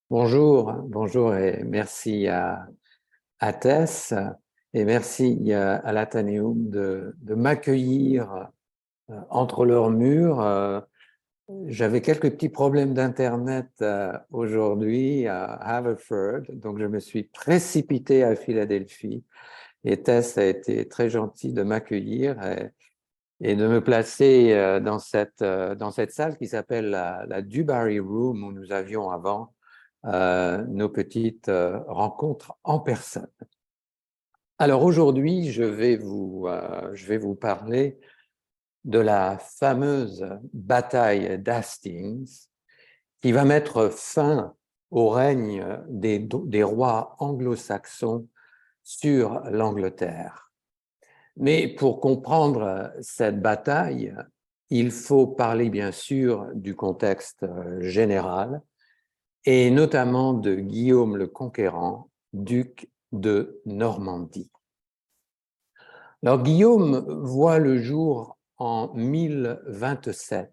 Bonjour et merci à Tess et merci à l'Athénéum de m'accueillir entre leurs murs. J'avais quelques petits problèmes d'Internet aujourd'hui à Haverford, donc je me suis précipité à Philadelphie et Tess a été très gentille de m'accueillir et de me placer dans cette salle qui s'appelle la Dubarry Room où nous avions avant nos petites rencontres en personne. Alors aujourd'hui, je vais vous parler de la fameuse bataille d'Hastings qui va mettre fin au règne des rois anglo-saxons sur l'Angleterre. Mais pour comprendre cette bataille, il faut parler bien sûr du contexte général et notamment de Guillaume le Conquérant, duc de Normandie. Alors Guillaume voit le jour en 1027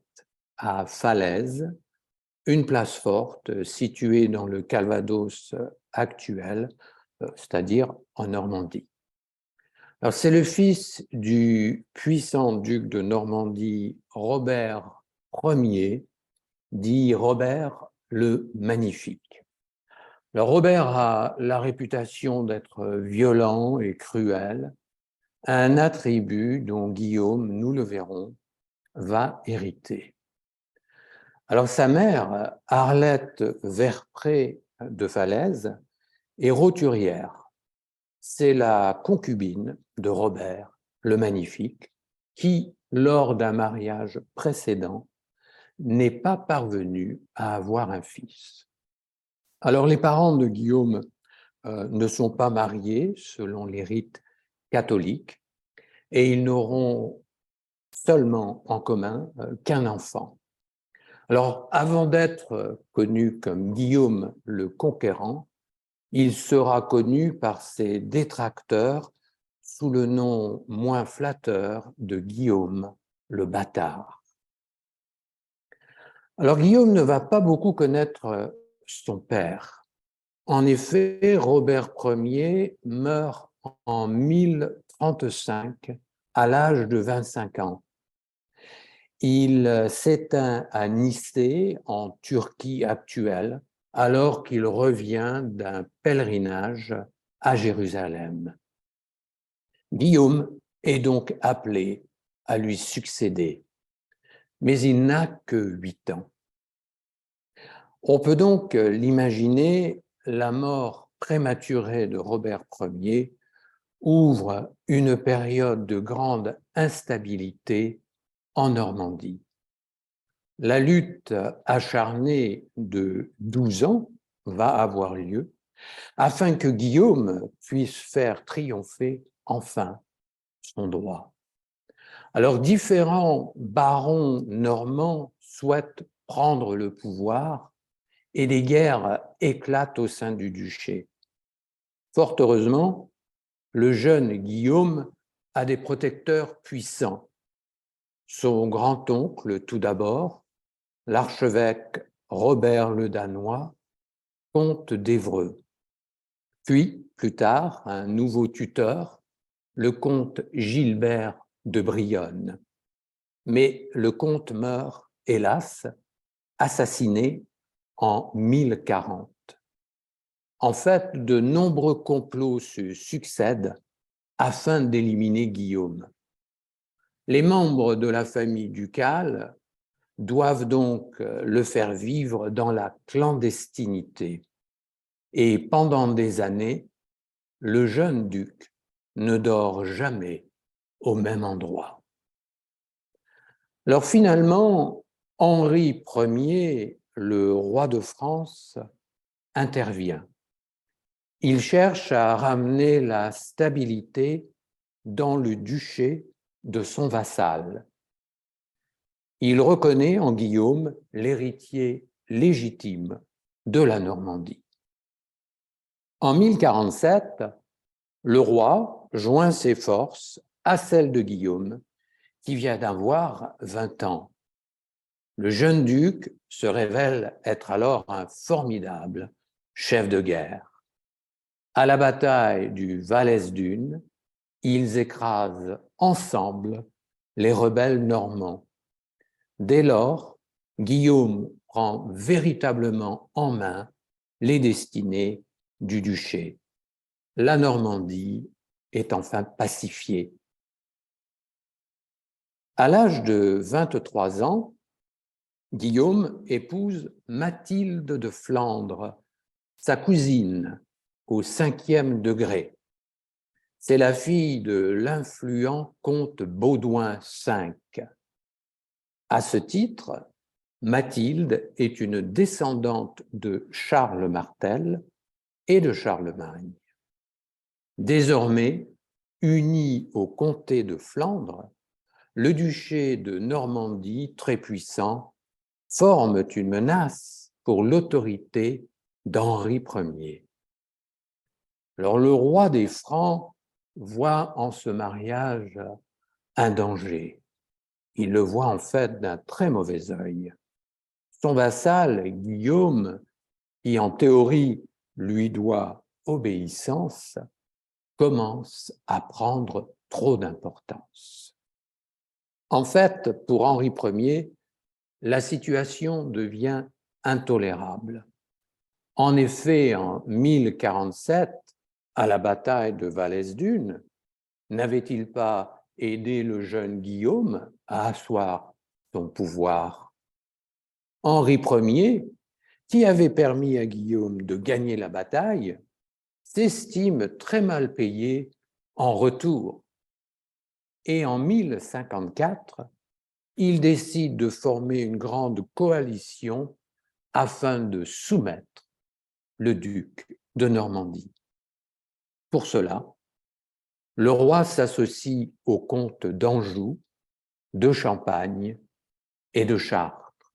à Falaise, une place forte située dans le Calvados actuel, c'est-à-dire en Normandie. Alors c'est le fils du puissant duc de Normandie Robert Ier, dit Robert le Magnifique. Alors Robert a la réputation d'être violent et cruel, un attribut dont Guillaume, nous le verrons, va hériter. Alors sa mère, Arlette Verpré de Falaise, est roturière. C'est la concubine de Robert le Magnifique qui, lors d'un mariage précédent, n'est pas parvenu à avoir un fils. Alors les parents de Guillaume ne sont pas mariés selon les rites catholiques et ils n'auront seulement en commun qu'un enfant. Alors, avant d'être connu comme Guillaume le Conquérant, il sera connu par ses détracteurs sous le nom moins flatteur de Guillaume le Bâtard. Alors, Guillaume ne va pas beaucoup connaître son père. En effet, Robert Ier meurt en 1035 à l'âge de 25 ans. Il s'éteint à Nicée, en Turquie actuelle, alors qu'il revient d'un pèlerinage à Jérusalem. Guillaume est donc appelé à lui succéder, mais il n'a que 8 ans. On peut donc l'imaginer, la mort prématurée de Robert Ier ouvre une période de grande instabilité en Normandie. La lutte acharnée de 12 ans va avoir lieu afin que Guillaume puisse faire triompher enfin son droit. Alors, différents barons normands souhaitent prendre le pouvoir et des guerres éclatent au sein du duché. Fort heureusement, le jeune Guillaume a des protecteurs puissants. Son grand-oncle, tout d'abord, l'archevêque Robert le Danois, comte d'Évreux. Puis, plus tard, un nouveau tuteur, le comte Gilbert de Brionne. Mais le comte meurt, hélas, assassiné en 1040. En fait, de nombreux complots se succèdent afin d'éliminer Guillaume. Les membres de la famille ducale doivent donc le faire vivre dans la clandestinité. Et pendant des années, le jeune duc ne dort jamais au même endroit. Alors finalement, Henri Ier, le roi de France, intervient. Il cherche à ramener la stabilité dans le duché de son vassal. Il reconnaît en Guillaume l'héritier légitime de la Normandie. En 1047, le roi joint ses forces à celles de Guillaume, qui vient d'avoir 20 ans. Le jeune duc se révèle être alors un formidable chef de guerre. À la bataille du Valesdune, ils écrasent ensemble les rebelles normands. Dès lors, Guillaume prend véritablement en main les destinées du duché. La Normandie est enfin pacifiée. À l'âge de 23 ans, Guillaume épouse Mathilde de Flandre, sa cousine au 5e degré. C'est la fille de l'influent comte Baudouin V. À ce titre, Mathilde est une descendante de Charles Martel et de Charlemagne. Désormais, unis au comté de Flandre, le duché de Normandie, très puissant, forme une menace pour l'autorité d'Henri Ier. Alors le roi des Francs voit en ce mariage un danger. Il le voit en fait d'un très mauvais œil. Son vassal, Guillaume, qui en théorie lui doit obéissance, commence à prendre trop d'importance. En fait, pour Henri Ier, la situation devient intolérable. En effet, en 1047, à la bataille de Valesdune, n'avait-il pas aidé le jeune Guillaume à asseoir son pouvoir? Henri Ier, qui avait permis à Guillaume de gagner la bataille, s'estime très mal payé en retour. Et en 1054, il décide de former une grande coalition afin de soumettre le duc de Normandie. Pour cela, le roi s'associe aux comtes d'Anjou, de Champagne et de Chartres,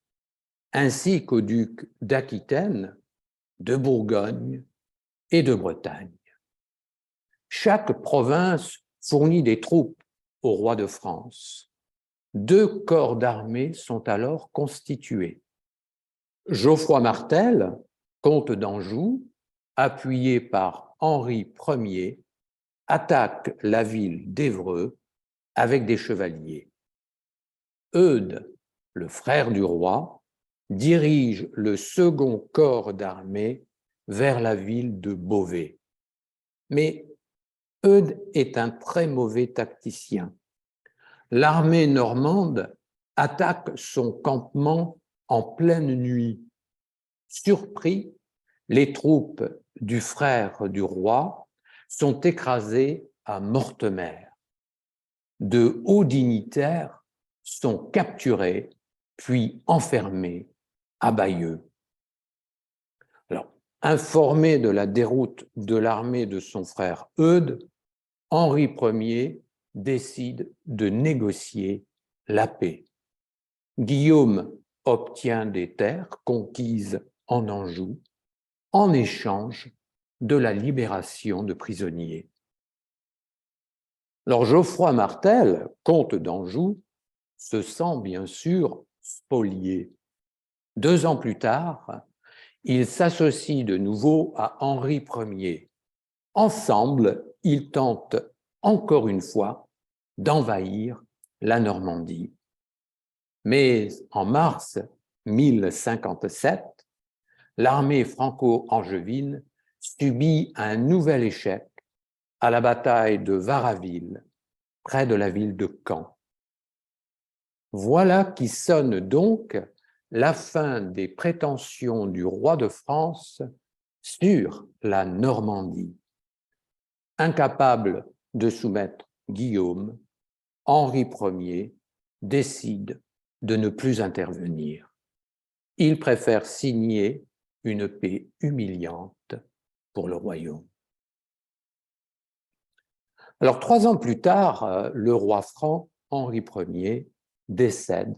ainsi qu'aux ducs d'Aquitaine, de Bourgogne et de Bretagne. Chaque province fournit des troupes au roi de France. 2 corps d'armée sont alors constitués. Geoffroy Martel, comte d'Anjou, appuyé par Henri Ier, attaque la ville d'Évreux avec des chevaliers. Eudes, le frère du roi, dirige le 2e corps d'armée vers la ville de Beauvais. Mais Eudes est un très mauvais tacticien. L'armée normande attaque son campement en pleine nuit. Surpris, les troupes du frère du roi sont écrasées à Mortemer. De hauts dignitaires sont capturés puis enfermés à Bayeux. Alors, informé de la déroute de l'armée de son frère Eudes, Henri Ier décide de négocier la paix. Guillaume obtient des terres conquises en Anjou en échange de la libération de prisonniers. Alors Geoffroy Martel, comte d'Anjou, se sent bien sûr spolié. 2 ans plus tard, il s'associe de nouveau à Henri Ier. Ensemble, ils tentent encore une fois d'envahir la Normandie. Mais en mars 1057, l'armée franco-angevine subit un nouvel échec à la bataille de Varaville, près de la ville de Caen. Voilà qui sonne donc la fin des prétentions du roi de France sur la Normandie. Incapable de soumettre Guillaume, Henri Ier décide de ne plus intervenir. Il préfère signer une paix humiliante pour le royaume. Alors, 3 ans plus tard, le roi franc, Henri Ier, décède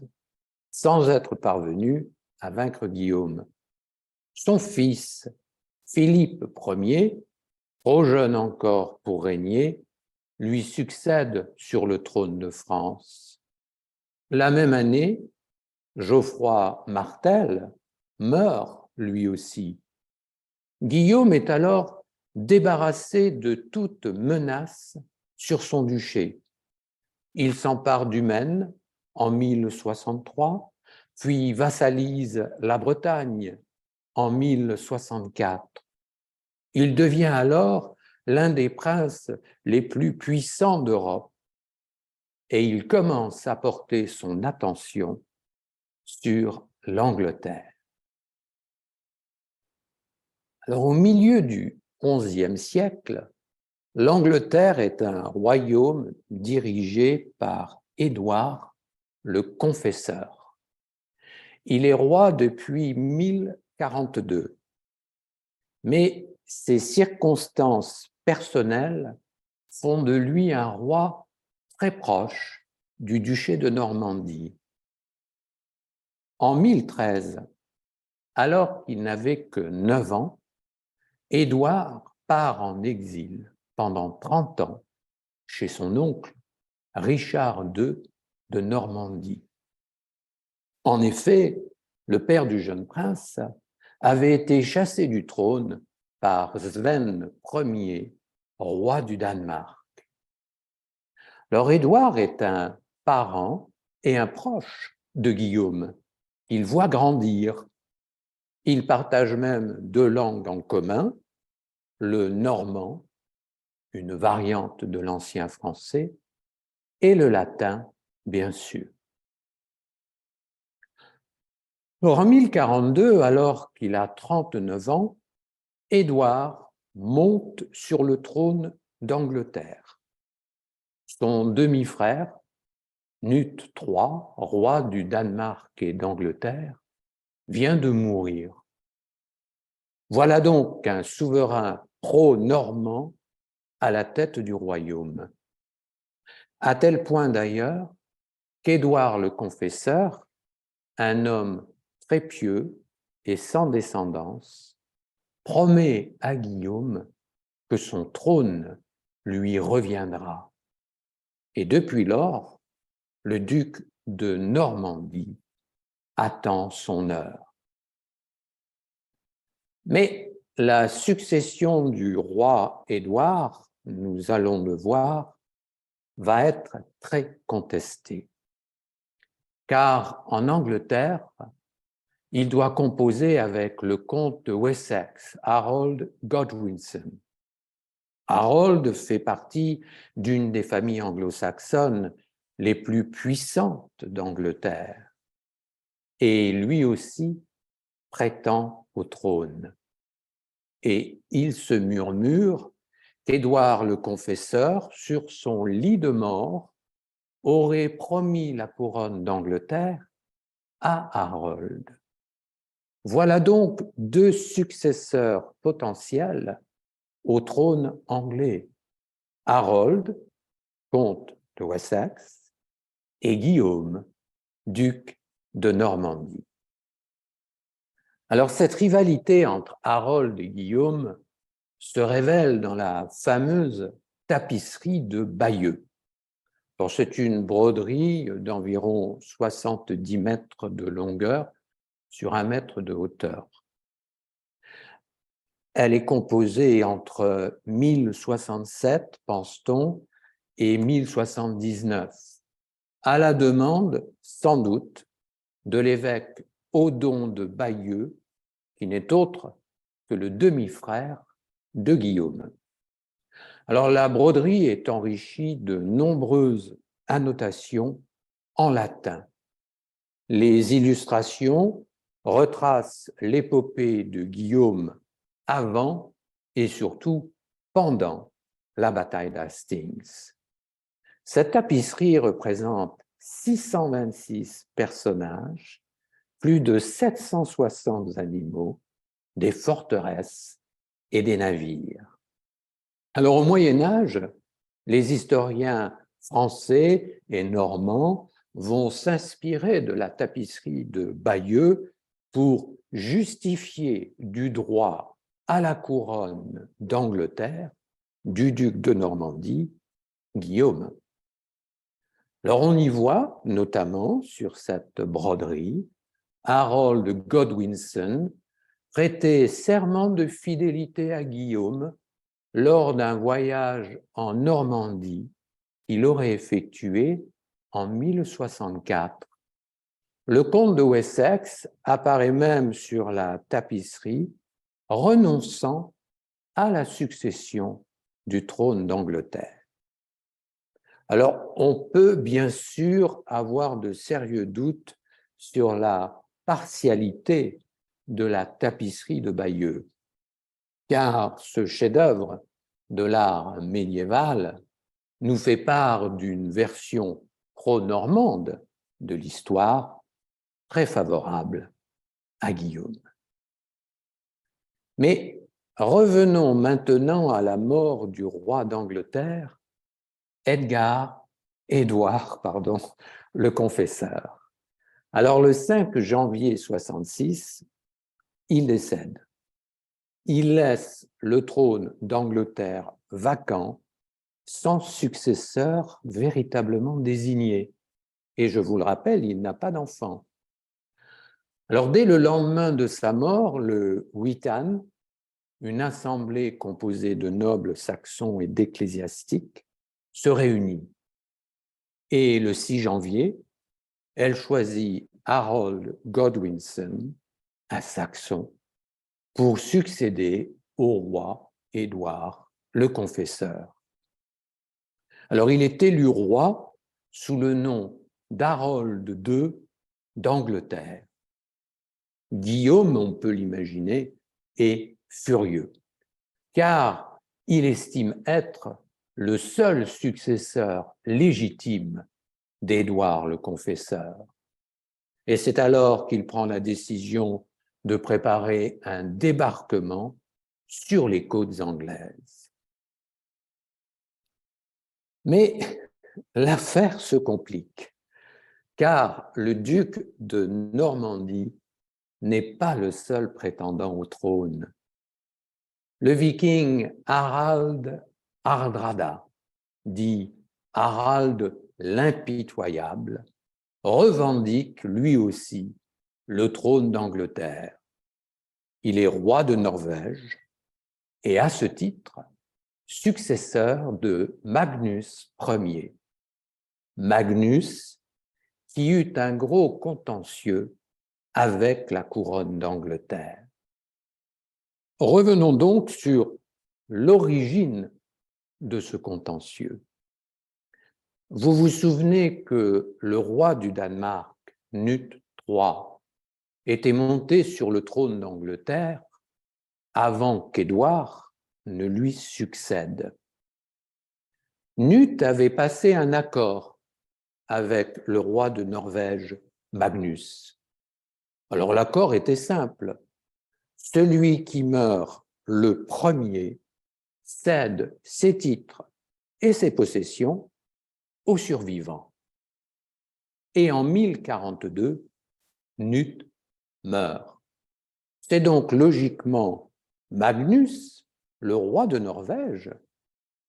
sans être parvenu à vaincre Guillaume. Son fils, Philippe Ier, trop jeune encore pour régner, lui succède sur le trône de France. La même année, Geoffroy Martel meurt lui aussi. Guillaume est alors débarrassé de toute menace sur son duché. Il s'empare du Maine en 1063, puis vassalise la Bretagne en 1064. Il devient alors l'un des princes les plus puissants d'Europe et il commence à porter son attention sur l'Angleterre. Alors, au milieu du XIe siècle, l'Angleterre est un royaume dirigé par Édouard le Confesseur. Il est roi depuis 1042, mais ses circonstances personnelles font de lui un roi très proche du duché de Normandie. En 1013, alors qu'il n'avait que 9 ans, Édouard part en exil pendant 30 ans chez son oncle Richard II de Normandie. En effet, le père du jeune prince avait été chassé du trône par Sven Ier, roi du Danemark. Alors Édouard est un parent et un proche de Guillaume. Il voit grandir. Ils partagent même 2 langues en commun, le normand, une variante de l'ancien français, et le latin, bien sûr. En 1042, alors qu'il a 39 ans, Édouard monte sur le trône d'Angleterre. Son demi-frère, Knut III, roi du Danemark et d'Angleterre, vient de mourir. Voilà donc un souverain pro-normand à la tête du royaume. À tel point d'ailleurs qu'Édouard le Confesseur, un homme très pieux et sans descendance, promet à Guillaume que son trône lui reviendra. Et depuis lors, le duc de Normandie attend son heure. Mais la succession du roi Édouard, nous allons le voir, va être très contestée. Car en Angleterre, il doit composer avec le comte de Wessex, Harold Godwinson. Harold fait partie d'une des familles anglo-saxonnes les plus puissantes d'Angleterre et lui aussi prétend au trône. Et il se murmure qu'Édouard le Confesseur, sur son lit de mort, aurait promis la couronne d'Angleterre à Harold. Voilà donc 2 successeurs potentiels au trône anglais. Harold, comte de Wessex, et Guillaume, duc de Normandie. Alors cette rivalité entre Harold et Guillaume se révèle dans la fameuse tapisserie de Bayeux. C'est une broderie d'environ 70 mètres de longueur sur 1 mètre de hauteur. Elle est composée entre 1067, pense-t-on, et 1079, à la demande, sans doute, de l'évêque Odon de Bayeux, qui n'est autre que le demi-frère de Guillaume. Alors la broderie est enrichie de nombreuses annotations en latin. Les illustrations retracent l'épopée de Guillaume avant et surtout pendant la bataille d'Hastings. Cette tapisserie représente 626 personnages, plus de 760 animaux, des forteresses et des navires. Alors au Moyen Âge, les historiens français et normands vont s'inspirer de la tapisserie de Bayeux pour justifier du droit à la couronne d'Angleterre du duc de Normandie, Guillaume. Alors on y voit notamment sur cette broderie Harold Godwinson prêté serment de fidélité à Guillaume lors d'un voyage en Normandie qu'il aurait effectué en 1064. Le comte de Wessex apparaît même sur la tapisserie, renonçant à la succession du trône d'Angleterre. Alors, on peut bien sûr avoir de sérieux doutes sur la partialité de la tapisserie de Bayeux, car ce chef-d'œuvre de l'art médiéval nous fait part d'une version pro-normande de l'histoire très favorable à Guillaume. Mais revenons maintenant à la mort du roi d'Angleterre, Édouard, le Confesseur. Alors le 5 janvier 66, il décède. Il laisse le trône d'Angleterre vacant, sans successeur véritablement désigné. Et je vous le rappelle, il n'a pas d'enfant. Alors dès le lendemain de sa mort, le Witan, une assemblée composée de nobles saxons et d'ecclésiastiques, se réunit. Et le 6 janvier, elle choisit Harold Godwinson, un saxon, pour succéder au roi Édouard, le Confesseur. Alors il est élu roi sous le nom d'Harold II d'Angleterre. Guillaume, on peut l'imaginer, est furieux, car il estime être le seul successeur légitime d'Édouard le Confesseur. Et c'est alors qu'il prend la décision de préparer un débarquement sur les côtes anglaises. Mais l'affaire se complique, car le duc de Normandie n'est pas le seul prétendant au trône. Le viking Harald Hardrada, dit Harald l'impitoyable, revendique lui aussi le trône d'Angleterre. Il est roi de Norvège et à ce titre, successeur de Magnus Ier. Magnus qui eut un gros contentieux avec la couronne d'Angleterre. Revenons donc sur l'origine de ce contentieux. Vous vous souvenez que le roi du Danemark, Knut III, était monté sur le trône d'Angleterre avant qu'Édouard ne lui succède. Knut avait passé un accord avec le roi de Norvège, Magnus. Alors l'accord était simple. Celui qui meurt le premier cède ses titres et ses possessions aux survivants. Et en 1042, Knut meurt. C'est donc logiquement Magnus, le roi de Norvège,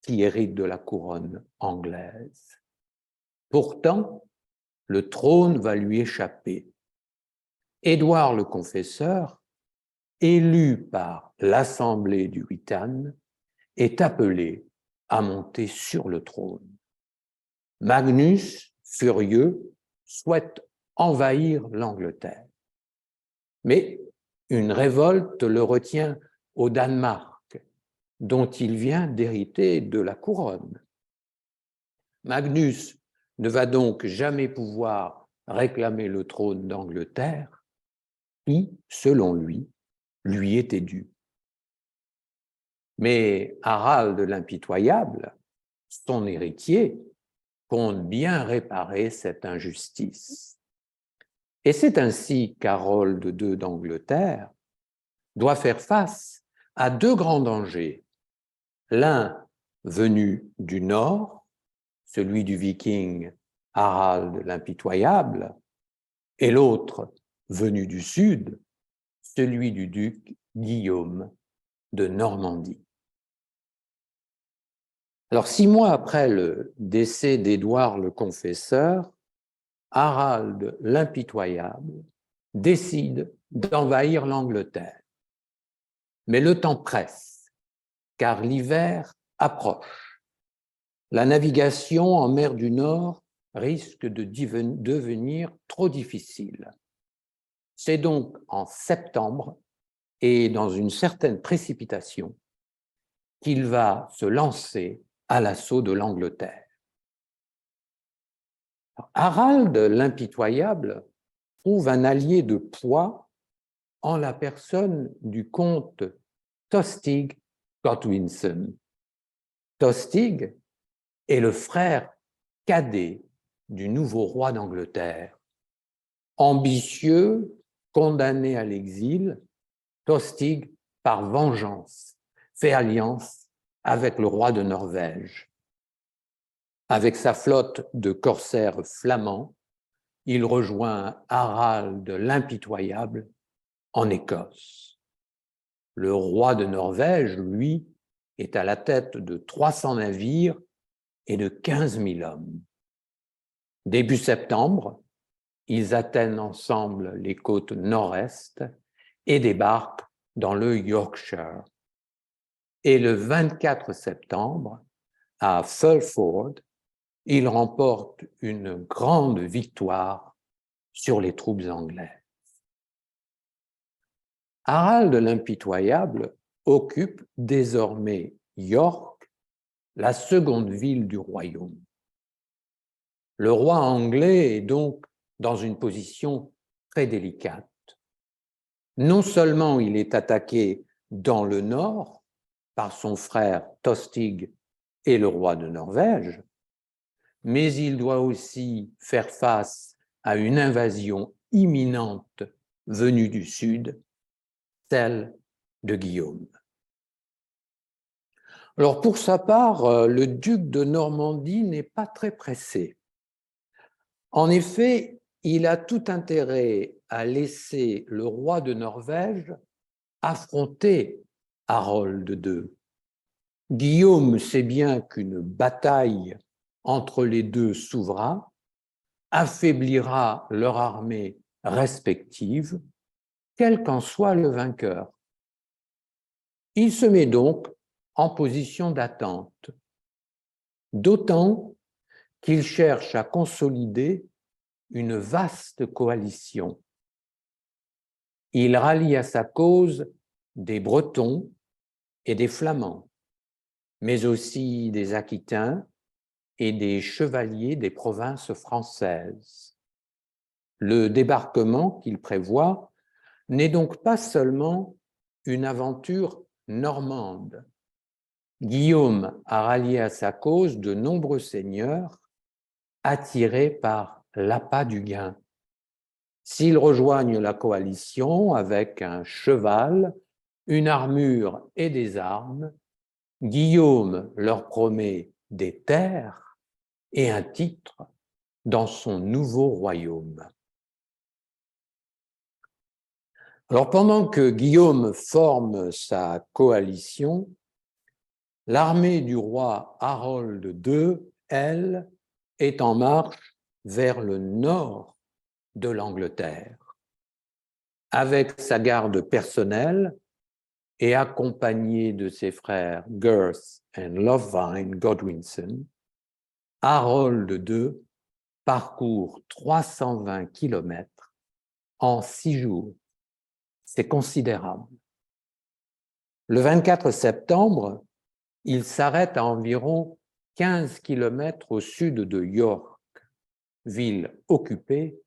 qui hérite de la couronne anglaise. Pourtant, le trône va lui échapper. Édouard le Confesseur, élu par l'Assemblée du Witan, est appelé à monter sur le trône. Magnus, furieux, souhaite envahir l'Angleterre. Mais une révolte le retient au Danemark, dont il vient d'hériter de la couronne. Magnus ne va donc jamais pouvoir réclamer le trône d'Angleterre qui, selon lui était dû. Mais Harald l'impitoyable, son héritier, compte bien réparer cette injustice. Et c'est ainsi qu'Harold II d'Angleterre doit faire face à deux grands dangers. L'un venu du nord, celui du viking Harald l'impitoyable, et l'autre venu du sud, celui du duc Guillaume de Normandie. Alors, 6 mois après le décès d'Édouard le Confesseur, Harald l'impitoyable décide d'envahir l'Angleterre. Mais le temps presse, car l'hiver approche. La navigation en mer du Nord risque de devenir trop difficile. C'est donc en septembre, et dans une certaine précipitation, qu'il va se lancer à l'assaut de l'Angleterre. Harald l'impitoyable trouve un allié de poids en la personne du comte Tostig Godwinson. Tostig est le frère cadet du nouveau roi d'Angleterre. Ambitieux, condamné à l'exil, Tostig, par vengeance, fait alliance avec le roi de Norvège. Avec sa flotte de corsaires flamands, il rejoint Harald l'impitoyable en Écosse. Le roi de Norvège, lui, est à la tête de 300 navires et de 15 000 hommes. Début septembre, ils atteignent ensemble les côtes nord-est et débarquent dans le Yorkshire. Et le 24 septembre, à Fulford, ils remportent une grande victoire sur les troupes anglaises. Harald l'impitoyable occupe désormais York, la seconde ville du royaume. Le roi anglais est donc dans une position très délicate. Non seulement il est attaqué dans le nord par son frère Tostig et le roi de Norvège, mais il doit aussi faire face à une invasion imminente venue du sud, celle de Guillaume. Alors pour sa part, le duc de Normandie n'est pas très pressé. En effet, il a tout intérêt à laisser le roi de Norvège affronter Harold II. Guillaume sait bien qu'une bataille entre les deux souverains affaiblira leur armée respective, quel qu'en soit le vainqueur. Il se met donc en position d'attente, d'autant qu'il cherche à consolider une vaste coalition. Il rallie à sa cause des Bretons et des Flamands, mais aussi des Aquitains et des chevaliers des provinces françaises. Le débarquement qu'il prévoit n'est donc pas seulement une aventure normande. Guillaume a rallié à sa cause de nombreux seigneurs attirés par l'appât du gain. S'ils rejoignent la coalition avec un cheval, une armure et des armes, Guillaume leur promet des terres et un titre dans son nouveau royaume. Alors pendant que Guillaume forme sa coalition, l'armée du roi Harold II, elle, est en marche vers le nord de l'Angleterre. Avec sa garde personnelle et accompagné de ses frères Gurth et Lovine Godwinson, Harold II parcourt 320 kilomètres en 6 jours. C'est considérable. Le 24 septembre, il s'arrête à environ 15 kilomètres au sud de York, ville occupée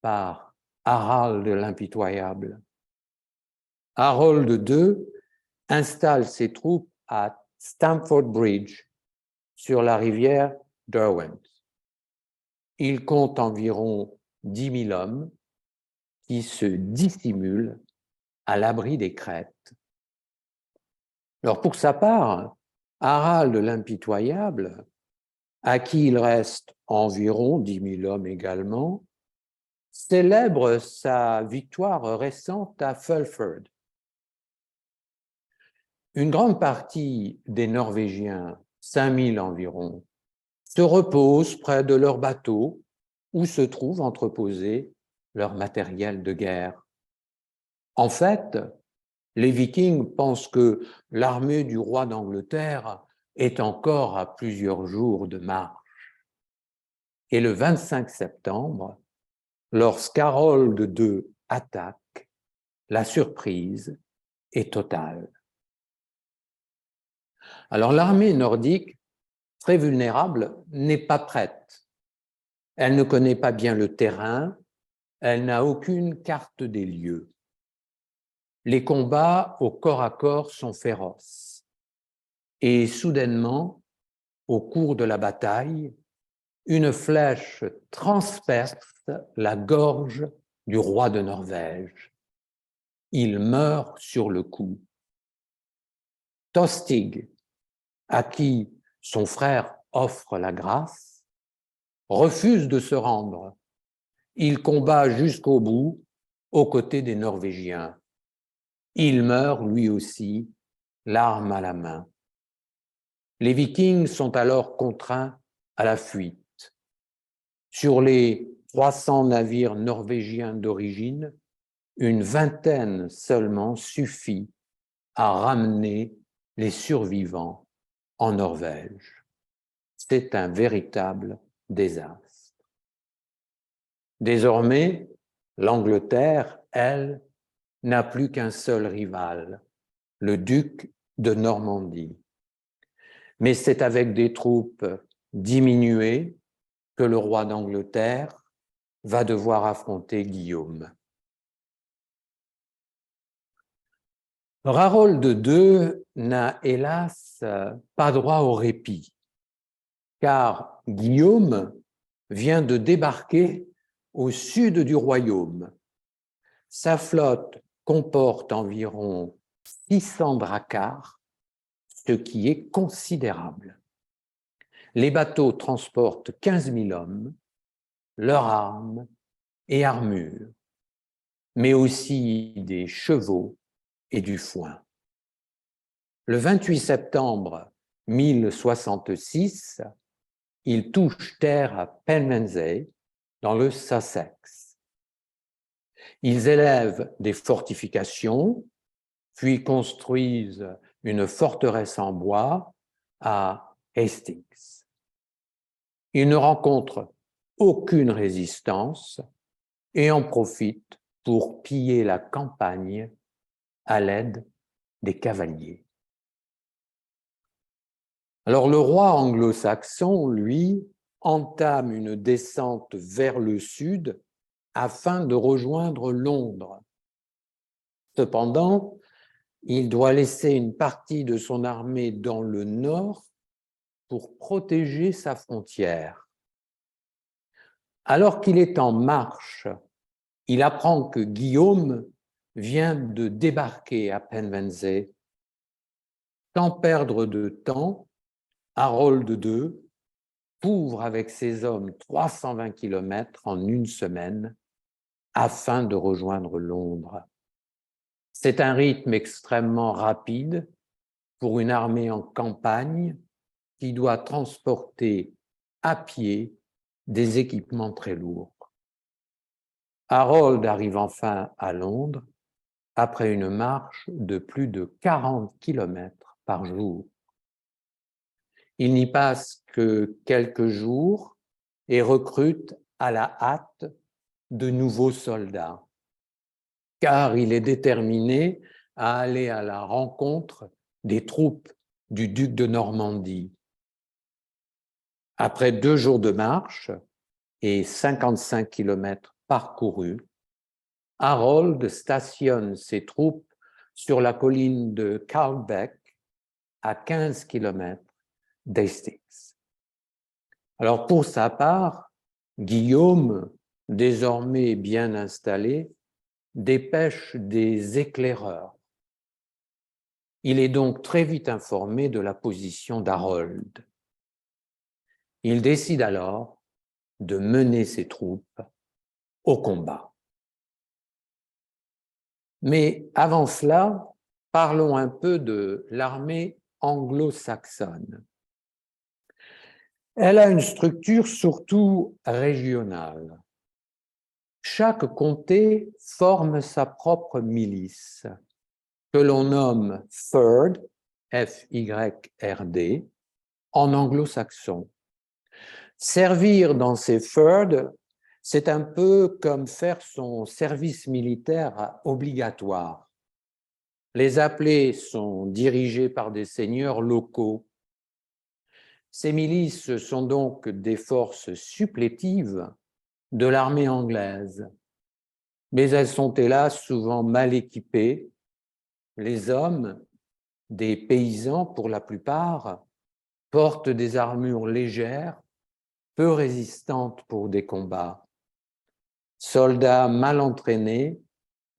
par Harald l'impitoyable. Harold II installe ses troupes à Stamford Bridge, sur la rivière Derwent. Il compte environ 10 000 hommes qui se dissimulent à l'abri des crêtes. Alors pour sa part, Harald l'impitoyable, à qui il reste environ 10 000 hommes également, célèbre sa victoire récente à Fulford. Une grande partie des Norvégiens, 5 000 environ, se reposent près de leurs bateaux où se trouve entreposé leur matériel de guerre. En fait, Les Vikings pensent que l'armée du roi d'Angleterre est encore à plusieurs jours de marche. Et le 25 septembre, lorsqu'Harold II attaque, la surprise est totale. Alors l'armée nordique, très vulnérable, n'est pas prête. Elle ne connaît pas bien le terrain, elle n'a aucune carte des lieux. Les combats au corps à corps sont féroces. Et soudainement, au cours de la bataille, une flèche transperce la gorge du roi de Norvège. Il meurt sur le coup. Tostig, à qui son frère offre la grâce, refuse de se rendre. Il combat jusqu'au bout aux côtés des Norvégiens. Il meurt lui aussi, l'arme à la main. Les Vikings sont alors contraints à la fuite. Sur les 300 navires norvégiens d'origine, une vingtaine seulement suffit à ramener les survivants en Norvège. C'est un véritable désastre. Désormais, l'Angleterre, elle, n'a plus qu'un seul rival, le duc de Normandie. Mais c'est avec des troupes diminuées que le roi d'Angleterre va devoir affronter Guillaume. Harold II n'a hélas pas droit au répit, car Guillaume vient de débarquer au sud du royaume. Sa flotte comporte environ 600 dracars, ce qui est considérable. Les bateaux transportent 15 000 hommes, leurs armes et armures, mais aussi des chevaux et du foin. Le 28 septembre 1066, ils touchent terre à Pevensey, dans le Sussex. Ils élèvent des fortifications, puis construisent une forteresse en bois à Hastings. Ils ne rencontrent aucune résistance et en profitent pour piller la campagne à l'aide des cavaliers. Alors le roi anglo-saxon, lui, entame une descente vers le sud afin de rejoindre Londres. Cependant, il doit laisser une partie de son armée dans le nord pour protéger sa frontière. Alors qu'il est en marche, il apprend que Guillaume vient de débarquer à Pevensey. Sans perdre de temps, Harold II couvre avec ses hommes 320 km en une semaine afin de rejoindre Londres. C'est un rythme extrêmement rapide pour une armée en campagne qui doit transporter à pied des équipements très lourds. Harold arrive enfin à Londres après une marche de plus de 40 km par jour. Il n'y passe que quelques jours et recrute à la hâte de nouveaux soldats, car il est déterminé à aller à la rencontre des troupes du duc de Normandie. Après 2 jours de marche et 55 km parcourus, Harold stationne ses troupes sur la colline de Carlbeck, à 15 km d'Hastings. Alors pour sa part, Guillaume, désormais bien installé, dépêche des éclaireurs. Il est donc très vite informé de la position d'Harold. Il décide alors de mener ses troupes au combat. Mais avant cela, parlons un peu de l'armée anglo-saxonne. Elle a une structure surtout régionale. Chaque comté forme sa propre milice que l'on nomme Fyrd, F-Y-R-D, en anglo-saxon. Servir dans ces Fyrd, c'est un peu comme faire son service militaire obligatoire. Les appelés sont dirigés par des seigneurs locaux. Ces milices sont donc des forces supplétives de l'armée anglaise, mais elles sont hélas souvent mal équipées. Les hommes, des paysans pour la plupart, portent des armures légères, peu résistantes pour des combats. Soldats mal entraînés,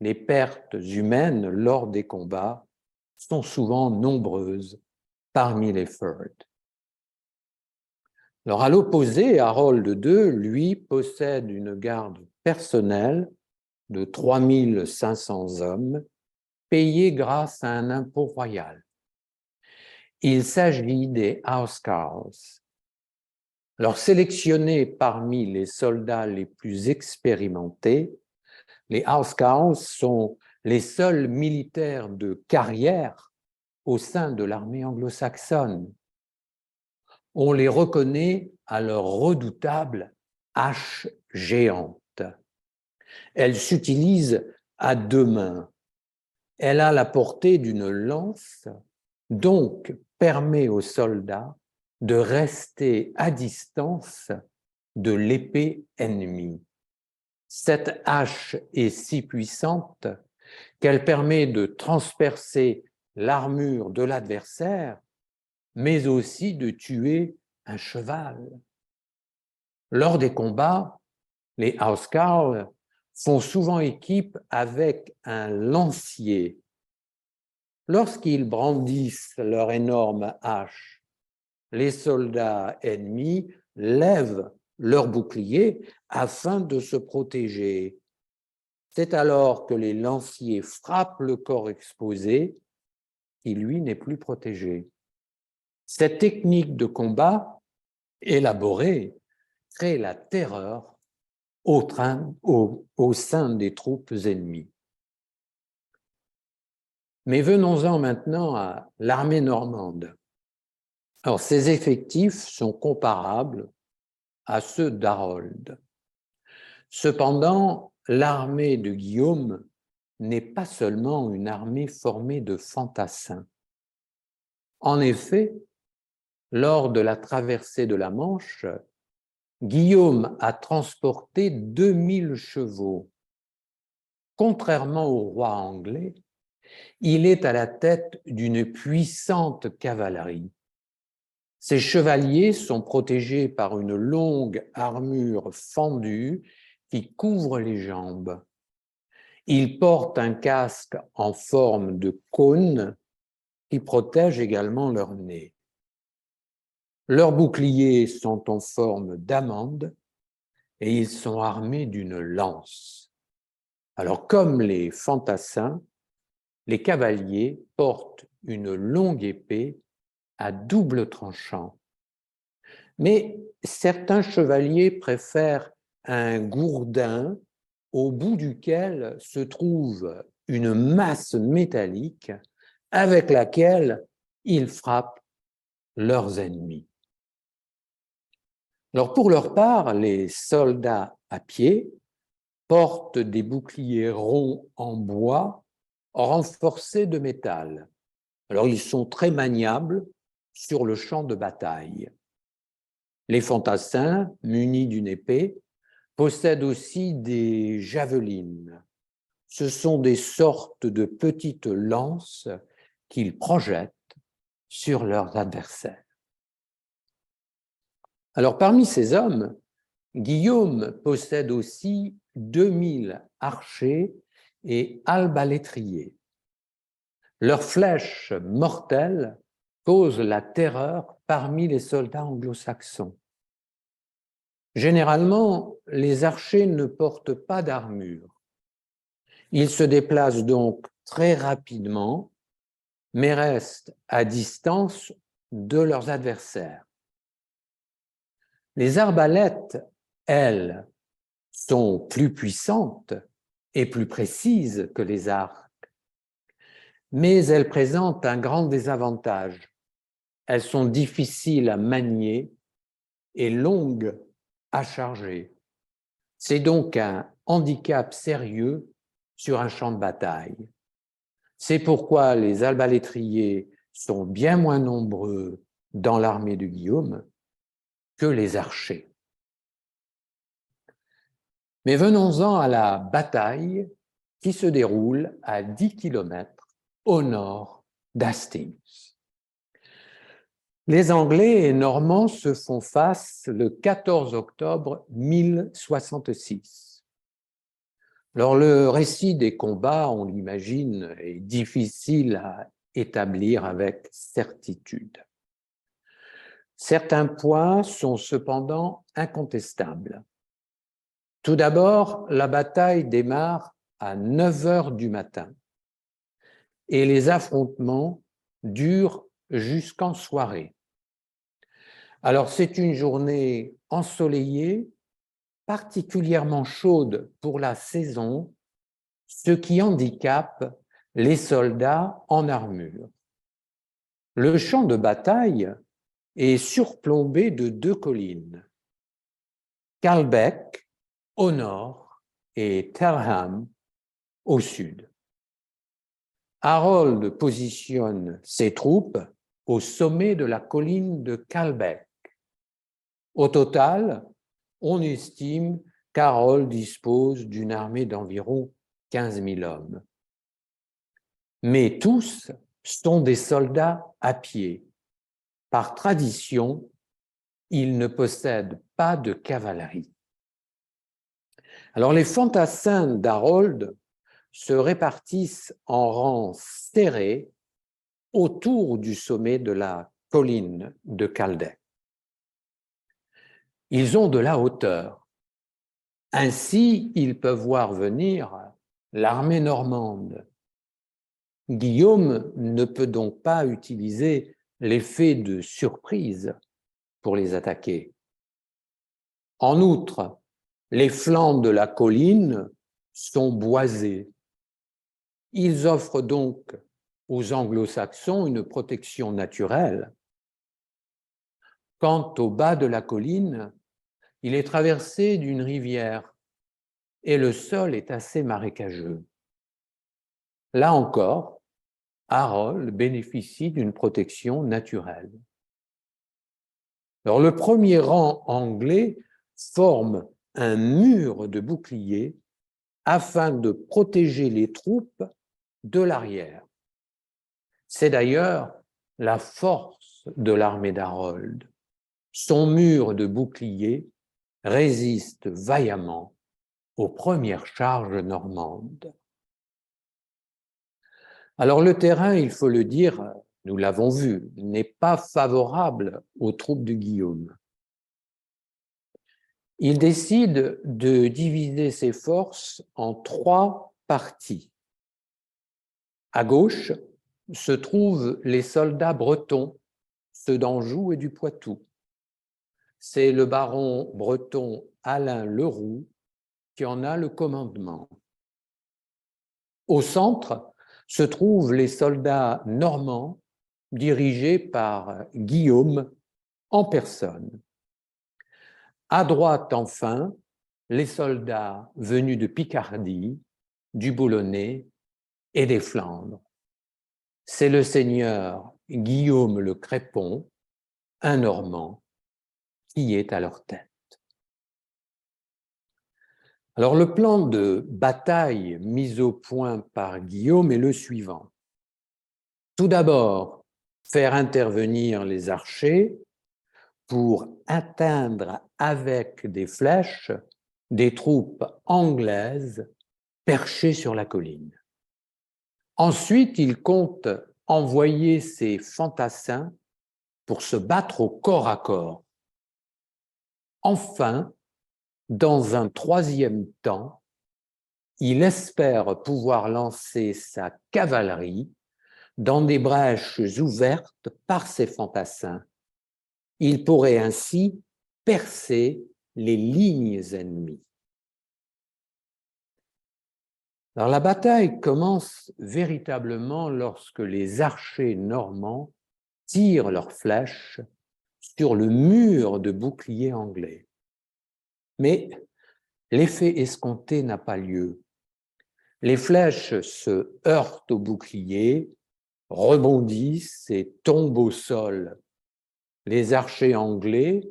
les pertes humaines lors des combats sont souvent nombreuses parmi les Fyrd. Alors, à l'opposé, Harold II, lui, possède une garde personnelle de 3500 hommes, payés grâce à un impôt royal. Il s'agit des housecarls. Alors, sélectionnés parmi les soldats les plus expérimentés, les housecarls sont les seuls militaires de carrière au sein de l'armée anglo-saxonne. On les reconnaît à leur redoutable hache géante. Elle s'utilise à deux mains. Elle a la portée d'une lance, donc permet aux soldats de rester à distance de l'épée ennemie. Cette hache est si puissante qu'elle permet de transpercer l'armure de l'adversaire, mais aussi de tuer un cheval. Lors des combats, les housecarls font souvent équipe avec un lancier. Lorsqu'ils brandissent leur énorme hache, les soldats ennemis lèvent leur bouclier afin de se protéger. C'est alors que les lanciers frappent le corps exposé qui, lui, n'est plus protégé. Cette technique de combat élaborée crée la terreur au sein des troupes ennemies. Mais venons-en maintenant à l'armée normande. Alors, ses effectifs sont comparables à ceux d'Harold. Cependant, l'armée de Guillaume n'est pas seulement une armée formée de fantassins. En effet, lors de la traversée de la Manche, Guillaume a transporté 2000 chevaux. Contrairement au roi anglais, il est à la tête d'une puissante cavalerie. Ces chevaliers sont protégés par une longue armure fendue qui couvre les jambes. Ils portent un casque en forme de cône qui protège également leur nez. Leurs boucliers sont en forme d'amande et ils sont armés d'une lance. Alors, comme les fantassins, les cavaliers portent une longue épée à double tranchant. Mais certains chevaliers préfèrent un gourdin au bout duquel se trouve une masse métallique avec laquelle ils frappent leurs ennemis. Alors, pour leur part, les soldats à pied portent des boucliers ronds en bois renforcés de métal. Alors, ils sont très maniables sur le champ de bataille. Les fantassins, munis d'une épée, possèdent aussi des javelines. Ce sont des sortes de petites lances qu'ils projettent sur leurs adversaires. Alors, parmi ces hommes, Guillaume possède aussi 2000 archers et arbalétriers. Leurs flèches mortelles causent la terreur parmi les soldats anglo-saxons. Généralement, les archers ne portent pas d'armure. Ils se déplacent donc très rapidement, mais restent à distance de leurs adversaires. Les arbalètes, elles, sont plus puissantes et plus précises que les arcs. mais elles présentent un grand désavantage. Elles sont difficiles à manier et longues à charger. C'est donc un handicap sérieux sur un champ de bataille. C'est pourquoi les arbalétriers sont bien moins nombreux dans l'armée de Guillaume que les archers. Mais venons-en à la bataille qui se déroule à 10 km au nord d'Hastings. Les Anglais et Normands se font face le 14 octobre 1066. Alors, le récit des combats, on l'imagine, est difficile à établir avec certitude. Certains points sont cependant incontestables. Tout d'abord, la bataille démarre à 9 heures du matin et les affrontements durent jusqu'en soirée. Alors, c'est une journée ensoleillée, particulièrement chaude pour la saison, ce qui handicape les soldats en armure. Le champ de bataille est surplombé de 2 collines, Calbec au nord et Terham au sud. Harold positionne ses troupes au sommet de la colline de Calbec. Au total, on estime qu'Harold dispose d'une armée d'environ 15 000 hommes. Mais tous sont des soldats à pied. Par tradition, ils ne possèdent pas de cavalerie. Alors les fantassins d'Harold se répartissent en rangs serrés autour du sommet de la colline de Calbec. Ils ont de la hauteur. Ainsi, ils peuvent voir venir l'armée normande. Guillaume ne peut donc pas utiliser l'effet de surprise pour les attaquer. En outre, les flancs de la colline sont boisés. Ils offrent donc aux anglo-saxons une protection naturelle. Quant au bas de la colline, il est traversé d'une rivière et le sol est assez marécageux. Là encore, Harold bénéficie d'une protection naturelle. Alors, le premier rang anglais forme un mur de boucliers afin de protéger les troupes de l'arrière. C'est d'ailleurs la force de l'armée d'Harold. Son mur de boucliers résiste vaillamment aux premières charges normandes. Alors le terrain, il faut le dire, nous l'avons vu, n'est pas favorable aux troupes de Guillaume. Il décide de diviser ses forces en 3 parties. À gauche se trouvent les soldats bretons, ceux d'Anjou et du Poitou. C'est le baron breton Alain Leroux qui en a le commandement. Au centre se trouvent les soldats normands dirigés par Guillaume en personne. À droite, enfin, les soldats venus de Picardie, du Boulonnais et des Flandres. C'est le seigneur Guillaume le Crépon, un Normand, qui est à leur tête. Alors, le plan de bataille mis au point par Guillaume est le suivant. Tout d'abord, faire intervenir les archers pour atteindre avec des flèches des troupes anglaises perchées sur la colline. Ensuite, il compte envoyer ses fantassins pour se battre au corps à corps. Enfin, dans un troisième temps, il espère pouvoir lancer sa cavalerie dans des brèches ouvertes par ses fantassins. Il pourrait ainsi percer les lignes ennemies. Alors la bataille commence véritablement lorsque les archers normands tirent leurs flèches sur le mur de boucliers anglais. Mais l'effet escompté n'a pas lieu. Les flèches se heurtent au bouclier, rebondissent et tombent au sol. Les archers anglais,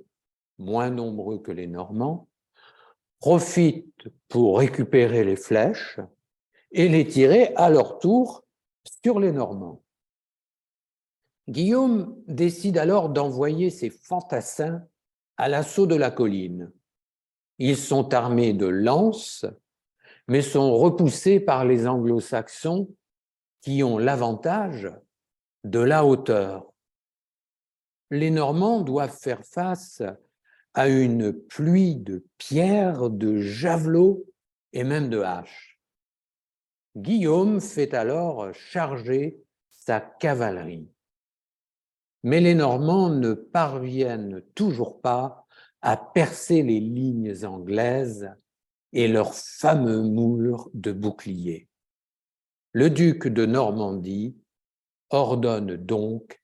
moins nombreux que les Normands, profitent pour récupérer les flèches et les tirer à leur tour sur les Normands. Guillaume décide alors d'envoyer ses fantassins à l'assaut de la colline. Ils sont armés de lances, mais sont repoussés par les anglo-saxons qui ont l'avantage de la hauteur. Les Normands doivent faire face à une pluie de pierres, de javelots et même de haches. Guillaume fait alors charger sa cavalerie. Mais les Normands ne parviennent toujours pas à percer les lignes anglaises et leurs fameux murs de boucliers. Le duc de Normandie ordonne donc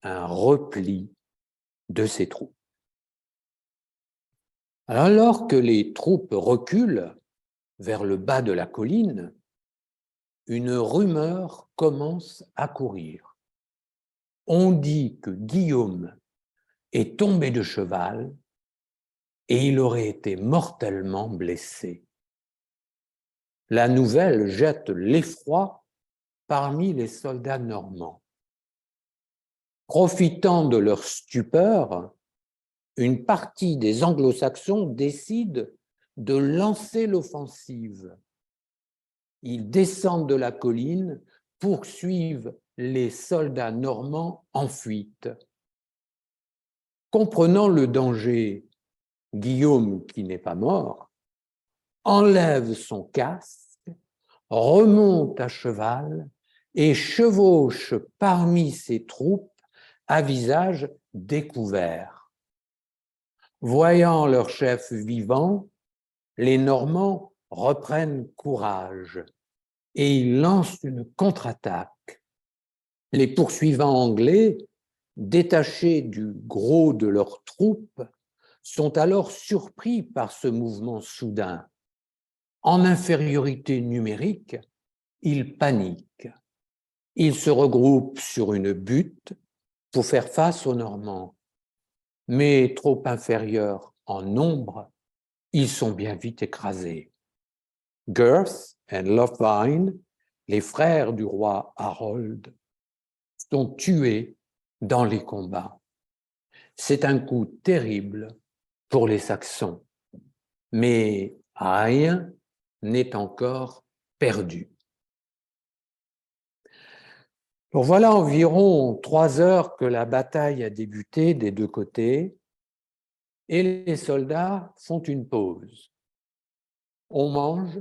un repli de ses troupes. Alors que les troupes reculent vers le bas de la colline, une rumeur commence à courir. On dit que Guillaume est tombé de cheval et il aurait été mortellement blessé. La nouvelle jette l'effroi parmi les soldats normands. Profitant de leur stupeur, une partie des anglo-saxons décide de lancer l'offensive. Ils descendent de la colline, poursuivent les soldats normands en fuite. Comprenant le danger, Guillaume, qui n'est pas mort, enlève son casque, remonte à cheval et chevauche parmi ses troupes à visage découvert. Voyant leur chef vivant, les Normands reprennent courage et ils lancent une contre-attaque. Les poursuivants anglais, détachés du gros de leurs troupes, sont alors surpris par ce mouvement soudain. En infériorité numérique, ils paniquent. Ils se regroupent sur une butte pour faire face aux Normands. Mais trop inférieurs en nombre, ils sont bien vite écrasés. Gurth et Lothwine, les frères du roi Harold, sont tués dans les combats. C'est un coup terrible pour les Saxons, mais rien n'est encore perdu. Donc voilà environ 3 heures que la bataille a débuté des deux côtés et les soldats font une pause. On mange,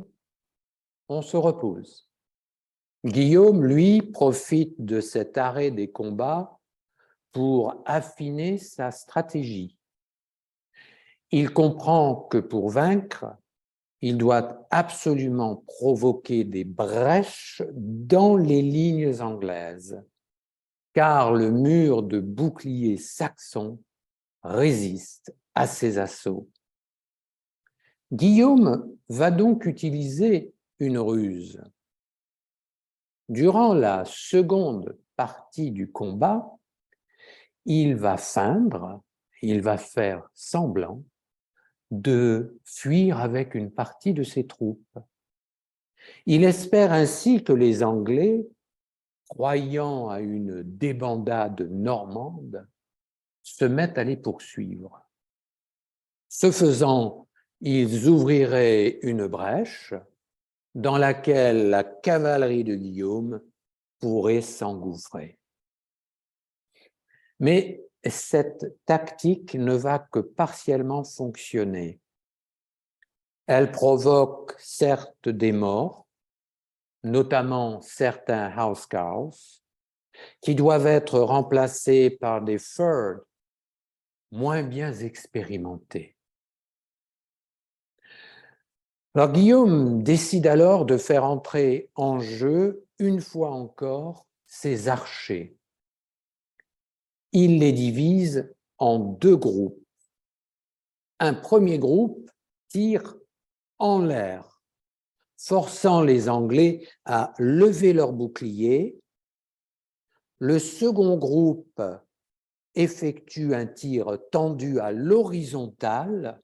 on se repose. Guillaume, lui, profite de cet arrêt des combats pour affiner sa stratégie. Il comprend que pour vaincre, il doit absolument provoquer des brèches dans les lignes anglaises, car le mur de boucliers saxon résiste à ces assauts. Guillaume va donc utiliser une ruse. Durant la seconde partie du combat, il va feindre, il va faire semblant de fuir avec une partie de ses troupes. Il espère ainsi que les Anglais, croyant à une débandade normande, se mettent à les poursuivre. Ce faisant, ils ouvriraient une brèche dans laquelle la cavalerie de Guillaume pourrait s'engouffrer. Mais cette tactique ne va que partiellement fonctionner. Elle provoque certes des morts, notamment certains housecarls, qui doivent être remplacés par des Ferd moins bien expérimentés. Alors Guillaume décide alors de faire entrer en jeu, une fois encore, ses archers. Il les divise en deux groupes. Un premier groupe tire en l'air, forçant les Anglais à lever leurs boucliers. Le second groupe effectue un tir tendu à l'horizontale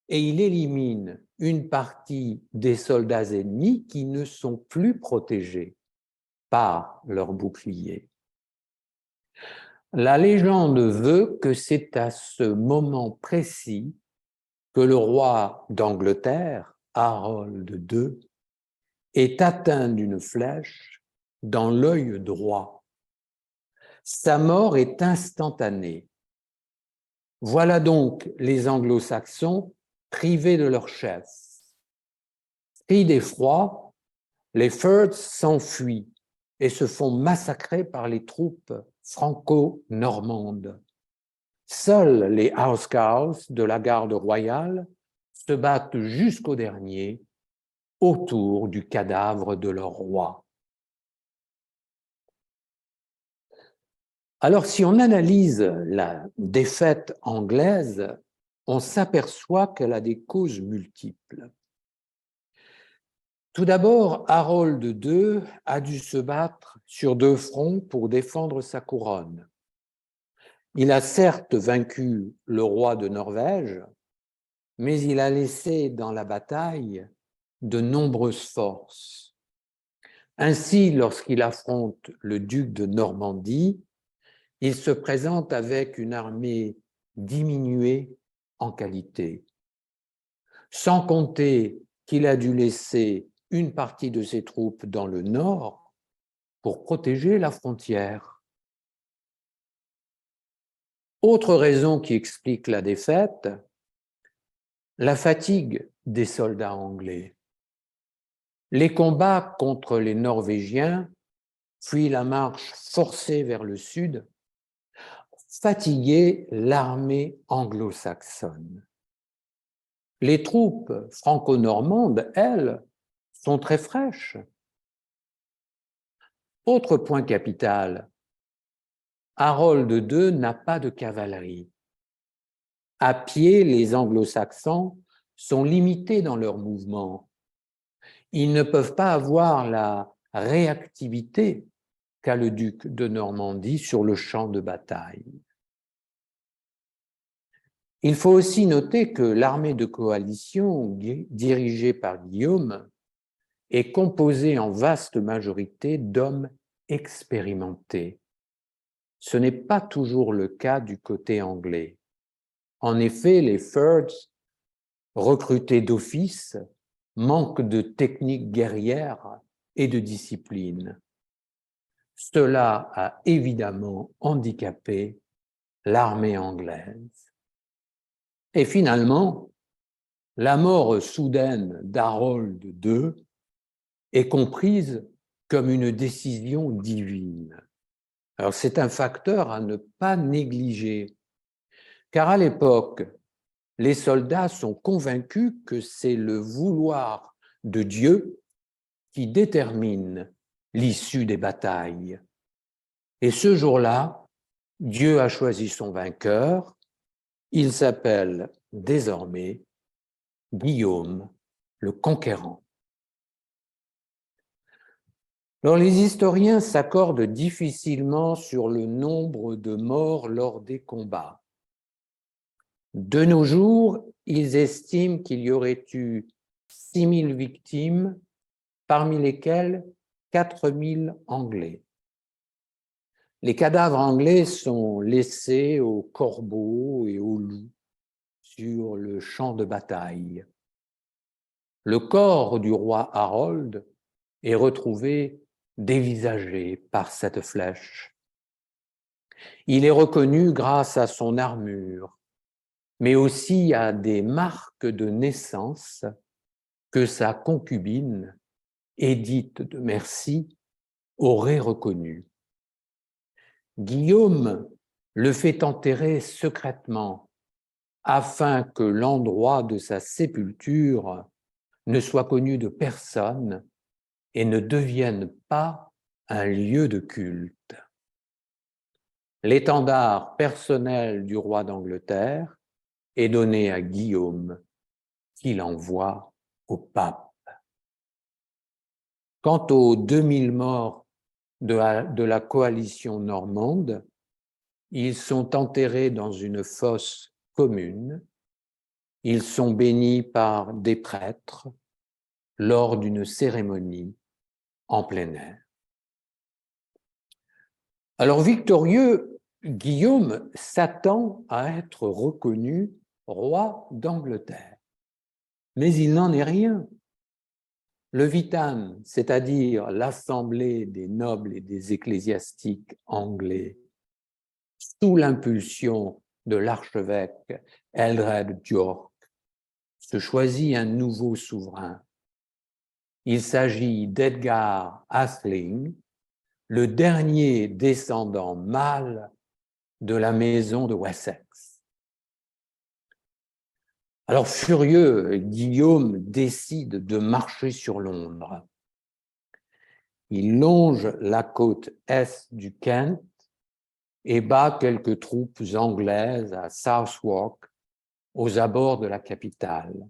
et il élimine une partie des soldats ennemis qui ne sont plus protégés par leurs boucliers. La légende veut que c'est à ce moment précis que le roi d'Angleterre, Harold II, est atteint d'une flèche dans l'œil droit. Sa mort est instantanée. Voilà donc les Anglo-Saxons privés de leur chef. Pris d'effroi, les Firths s'enfuient et se font massacrer par les troupes franco-normandes. Seuls les housecarls de la garde royale se battent jusqu'au dernier autour du cadavre de leur roi. Alors, si on analyse la défaite anglaise, on s'aperçoit qu'elle a des causes multiples. Tout d'abord, Harold II a dû se battre sur deux fronts pour défendre sa couronne. Il a certes vaincu le roi de Norvège, mais il a laissé dans la bataille de nombreuses forces. Ainsi, lorsqu'il affronte le duc de Normandie, il se présente avec une armée diminuée en qualité. Sans compter qu'il a dû laisser une partie de ses troupes dans le nord pour protéger la frontière. Autre raison qui explique la défaite, la fatigue des soldats anglais. Les combats contre les Norvégiens, puis la marche forcée vers le sud, fatiguaient l'armée anglo-saxonne. Les troupes franco-normandes, elles, sont très fraîches. Autre point capital, Harold II n'a pas de cavalerie. À pied, les anglo-saxons sont limités dans leurs mouvements. Ils ne peuvent pas avoir la réactivité qu'a le duc de Normandie sur le champ de bataille. Il faut aussi noter que l'armée de coalition dirigée par Guillaume est composée en vaste majorité d'hommes expérimentés. Ce n'est pas toujours le cas du côté anglais. En effet, les Firths, recrutés d'office, manquent de technique guerrière et de discipline. Cela a évidemment handicapé l'armée anglaise. Et finalement, la mort soudaine d'Harold II est comprise comme une décision divine. Alors c'est un facteur à ne pas négliger, car à l'époque, les soldats sont convaincus que c'est le vouloir de Dieu qui détermine l'issue des batailles. Et ce jour-là, Dieu a choisi son vainqueur. Il s'appelle désormais Guillaume le Conquérant. Alors, les historiens s'accordent difficilement sur le nombre de morts lors des combats. De nos jours, ils estiment qu'il y aurait eu 6000 victimes, parmi lesquelles 4000 Anglais. Les cadavres anglais sont laissés aux corbeaux et aux loups sur le champ de bataille. Le corps du roi Harold est retrouvé dévisagé par cette flèche. Il est reconnu grâce à son armure, mais aussi à des marques de naissance que sa concubine, Édith de Mercie, aurait reconnues. Guillaume le fait enterrer secrètement afin que l'endroit de sa sépulture ne soit connu de personne et ne devienne pas un lieu de culte. L'étendard personnel du roi d'Angleterre est donné à Guillaume, qui l'envoie au pape. Quant aux 2000 morts de la coalition normande, ils sont enterrés dans une fosse commune. Ils sont bénis par des prêtres lors d'une cérémonie en plein air. Alors victorieux, Guillaume s'attend à être reconnu roi d'Angleterre. Mais il n'en est rien. Le Vitan, c'est-à-dire l'assemblée des nobles et des ecclésiastiques anglais, sous l'impulsion de l'archevêque Eldred York, se choisit un nouveau souverain. Il s'agit d'Edgar Atheling, le dernier descendant mâle de la maison de Wessex. Alors furieux, Guillaume décide de marcher sur Londres. Il longe la côte est du Kent et bat quelques troupes anglaises à Southwark, aux abords de la capitale.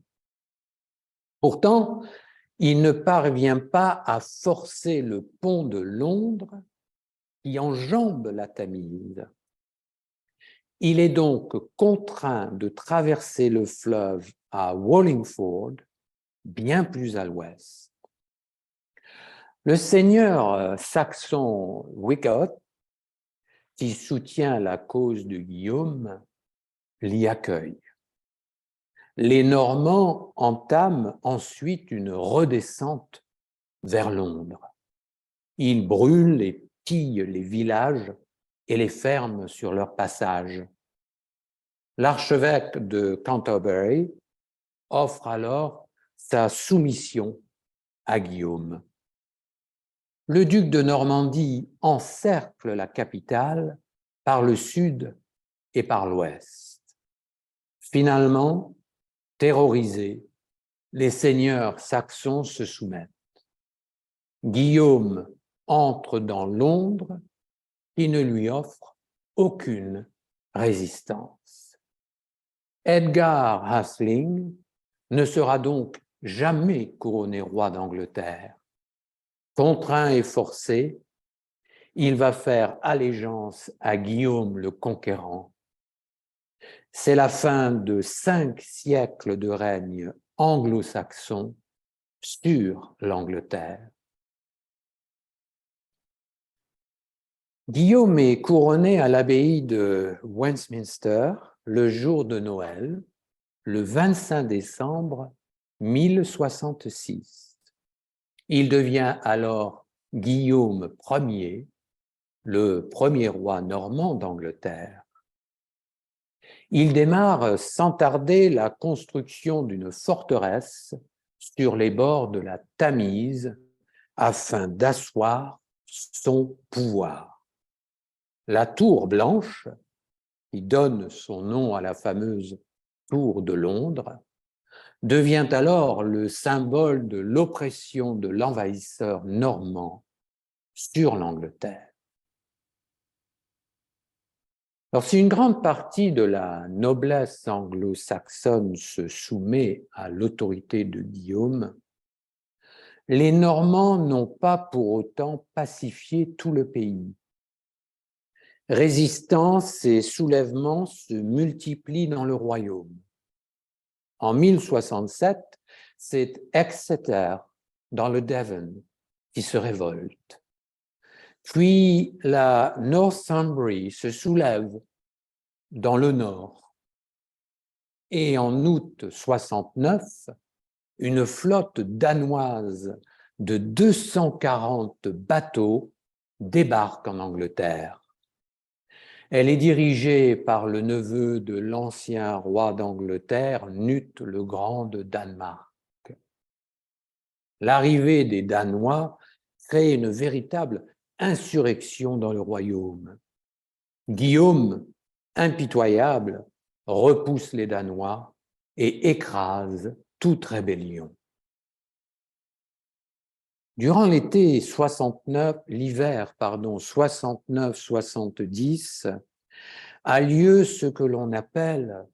Pourtant, il ne parvient pas à forcer le pont de Londres qui enjambe la Tamise. Il est donc contraint de traverser le fleuve à Wallingford, bien plus à l'ouest. Le seigneur saxon Wickot, qui soutient la cause de Guillaume, l'y accueille. Les Normands entament ensuite une redescente vers Londres. Ils brûlent et pillent les villages et les fermes sur leur passage. L'archevêque de Canterbury offre alors sa soumission à Guillaume. Le duc de Normandie encercle la capitale par le sud et par l'ouest. Finalement, terrorisés, les seigneurs saxons se soumettent. Guillaume entre dans Londres, qui ne lui offre aucune résistance. Edgar Atheling ne sera donc jamais couronné roi d'Angleterre. Contraint et forcé, il va faire allégeance à Guillaume le Conquérant. C'est la fin de 5 siècles de règne anglo-saxon sur l'Angleterre. Guillaume est couronné à l'abbaye de Westminster le jour de Noël, le 25 décembre 1066. Il devient alors Guillaume Ier, le premier roi normand d'Angleterre. Il démarre sans tarder la construction d'une forteresse sur les bords de la Tamise afin d'asseoir son pouvoir. La tour blanche, qui donne son nom à la fameuse tour de Londres, devient alors le symbole de l'oppression de l'envahisseur normand sur l'Angleterre. Alors, si une grande partie de la noblesse anglo-saxonne se soumet à l'autorité de Guillaume, les Normands n'ont pas pour autant pacifié tout le pays. Résistance et soulèvements se multiplient dans le royaume. En 1067, c'est Exeter, dans le Devon, qui se révolte. Puis la Northumbrie se soulève dans le nord. Et en août 69, une flotte danoise de 240 bateaux débarque en Angleterre. Elle est dirigée par le neveu de l'ancien roi d'Angleterre, Knut le Grand de Danemark. L'arrivée des Danois crée une véritable insurrection dans le royaume. Guillaume, impitoyable, repousse les Danois et écrase toute rébellion. Durant l'été 69, l'hiver, pardon, 69-70, a lieu ce que l'on appelle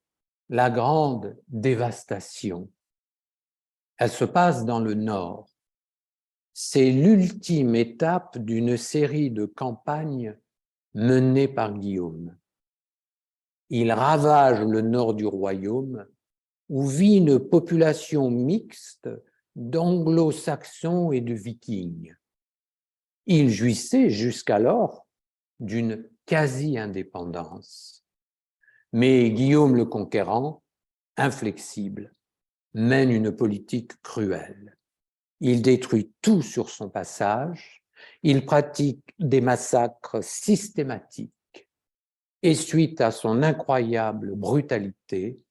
la grande dévastation. Elle se passe dans le nord. C'est l'ultime étape d'une série de campagnes menées par Guillaume. Il ravage le nord du royaume où vit une population mixte d'anglo-saxons et de vikings. Il jouissait jusqu'alors d'une quasi-indépendance. Mais Guillaume le Conquérant, inflexible, mène une politique cruelle. Il détruit tout sur son passage, il pratique des massacres systématiques. Et suite à son incroyable brutalité,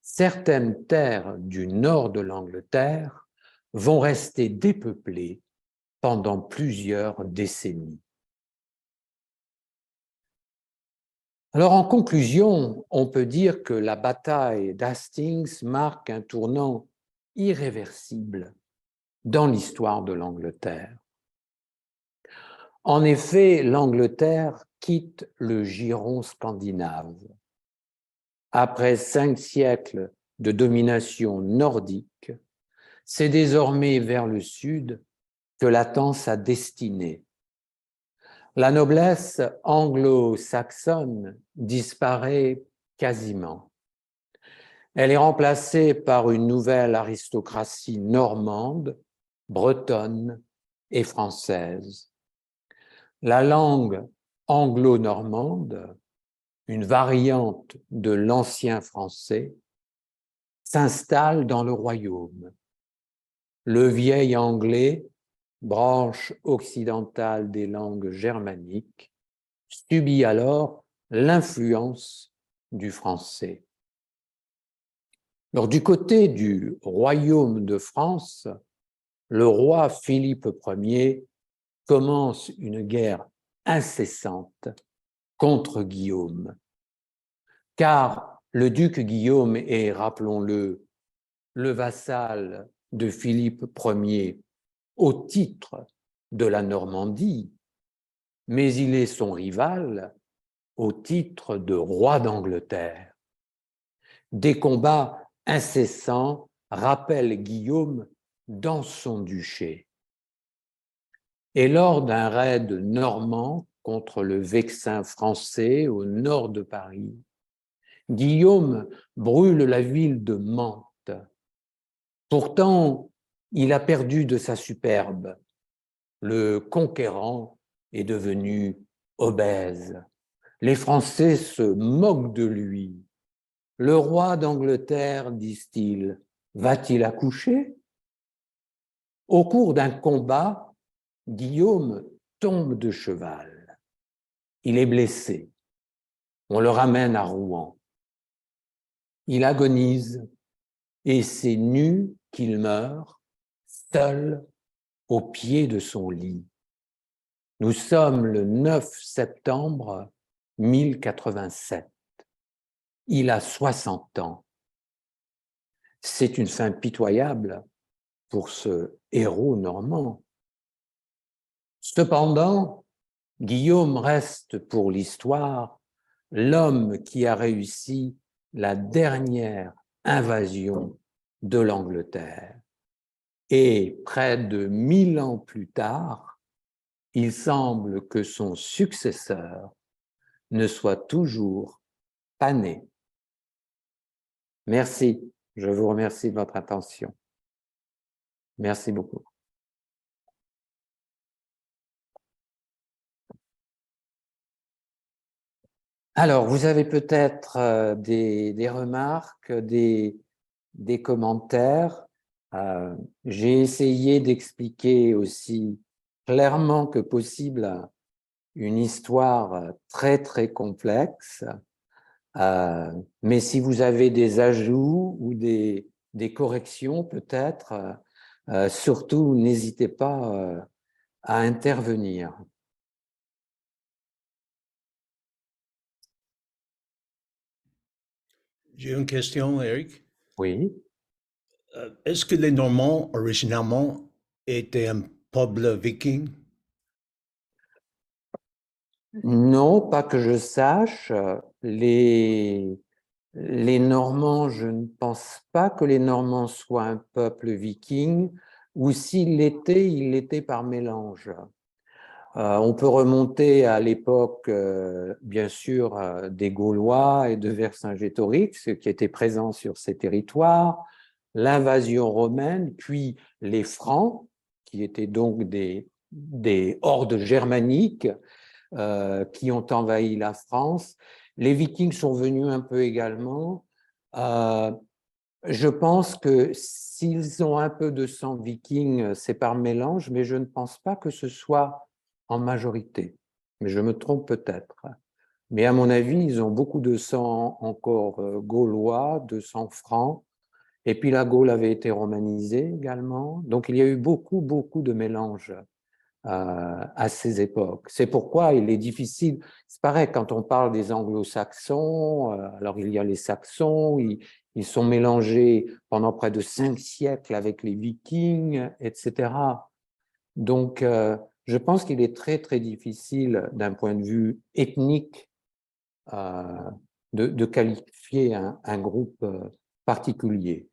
certaines terres du nord de l'Angleterre vont rester dépeuplées pendant plusieurs décennies. Alors, en conclusion, on peut dire que la bataille d'Hastings marque un tournant irréversible dans l'histoire de l'Angleterre. En effet, l'Angleterre quitte le giron scandinave. Après 5 siècles de domination nordique, c'est désormais vers le sud que l'attend sa destinée. La noblesse anglo-saxonne disparaît quasiment. Elle est remplacée par une nouvelle aristocratie normande, bretonne et française. La langue anglo-normande, une variante de l'ancien français, s'installe dans le royaume. Le vieil anglais, branche occidentale des langues germaniques, subit alors l'influence du français. Alors, du côté du royaume de France, le roi Philippe Ier commence une guerre incessante contre Guillaume, car le duc Guillaume est, rappelons-le, le vassal de Philippe Ier au titre de la Normandie, mais il est son rival au titre de roi d'Angleterre. Des combats incessants rappellent Guillaume dans son duché. Et lors d'un raid normand contre le Vexin français au nord de Paris, Guillaume brûle la ville de Mantes. Pourtant, il a perdu de sa superbe. Le conquérant est devenu obèse. Les Français se moquent de lui. Le roi d'Angleterre, disent-ils, va-t-il accoucher? Au cours d'un combat, Guillaume tombe de cheval. Il est blessé. On le ramène à Rouen. Il agonise et c'est nu qu'il meurt, seul au pied de son lit. Nous sommes le 9 septembre 1087. Il a 60 ans. C'est une fin pitoyable pour ce héros normand. Cependant, Guillaume reste pour l'histoire l'homme qui a réussi la dernière invasion de l'Angleterre. Et près de 1000 ans plus tard, il semble que son successeur ne soit toujours pas né. Merci, je vous remercie de votre attention. Merci beaucoup. Alors, vous avez peut-être des remarques, des commentaires. J'ai essayé d'expliquer aussi clairement que possible une histoire très, très complexe. Mais si vous avez des ajouts ou des corrections, peut-être, surtout, n'hésitez pas à intervenir. J'ai une question, Eric. Oui. Est-ce que les Normands, originalement, étaient un peuple viking? Non, pas que je sache. Les Normands, je ne pense pas que les Normands soient un peuple viking, ou s'il l'était, il l'était par mélange. On peut remonter à l'époque, bien sûr, des Gaulois et de Vercingétorix, qui étaient présents sur ces territoires, l'invasion romaine, puis les Francs, qui étaient donc des hordes germaniques qui ont envahi la France. Les Vikings sont venus un peu également. Je pense que s'ils ont un peu de sang viking, c'est par mélange, mais je ne pense pas que ce soit en majorité. Mais je me trompe peut-être. Mais à mon avis, ils ont beaucoup de sang encore gaulois, de sang franc. Et puis la Gaule avait été romanisée également. Donc il y a eu beaucoup, beaucoup de mélanges à ces époques. C'est pourquoi il est difficile, c'est pareil quand on parle des anglo-saxons, alors il y a les saxons, ils sont mélangés pendant près de 5 siècles avec les vikings, etc. Donc je pense qu'il est très très difficile d'un point de vue ethnique euh, de qualifier un groupe particulier.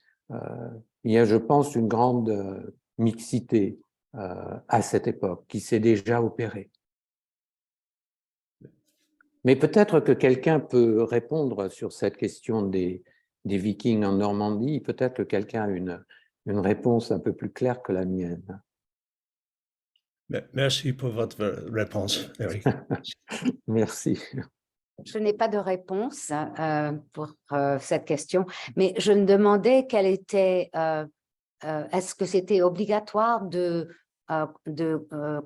Il y a, je pense, une grande mixité à cette époque, qui s'est déjà opérée. Mais peut-être que quelqu'un peut répondre sur cette question des Vikings en Normandie. Peut-être que quelqu'un a une réponse un peu plus claire que la mienne. Merci pour votre réponse, Eric. Merci. Je n'ai pas de réponse pour cette question, mais je me demandais quelle était, est-ce que c'était obligatoire de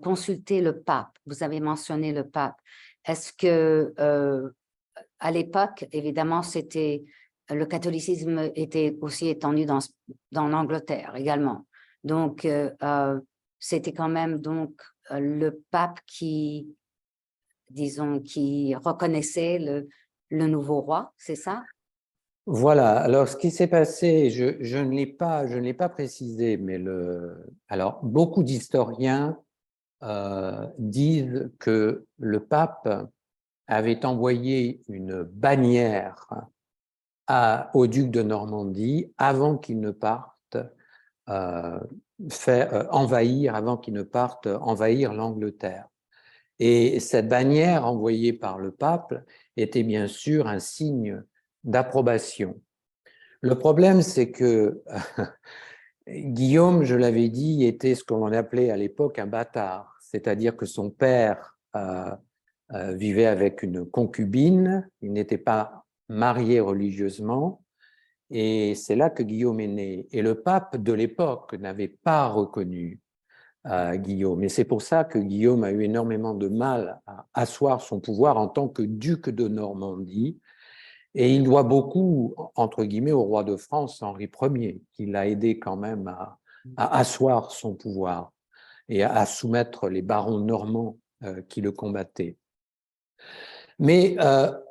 consulter le pape? Vous avez mentionné le pape. Est-ce que à l'époque, évidemment, le catholicisme était aussi étendu dans l'Angleterre également. Donc, c'était quand même donc le pape qui, disons, qui reconnaissait le nouveau roi, c'est ça? Voilà, alors ce qui s'est passé, je ne l'ai pas précisé, mais alors beaucoup d'historiens disent que le pape avait envoyé une bannière au duc de Normandie avant qu'il ne parte envahir l'Angleterre. Et cette bannière envoyée par le pape était bien sûr un signe d'approbation. Le problème, c'est que Guillaume, je l'avais dit, était ce qu'on appelait à l'époque un bâtard, c'est-à-dire que son père vivait avec une concubine, il n'était pas marié religieusement, et c'est là que Guillaume est né. Et le pape de l'époque n'avait pas reconnu Guillaume. Et c'est pour ça que Guillaume a eu énormément de mal à asseoir son pouvoir en tant que duc de Normandie. Et il doit beaucoup, entre guillemets, au roi de France, Henri Ier, qui l'a aidé quand même à asseoir son pouvoir et à soumettre les barons normands qui le combattaient. Mais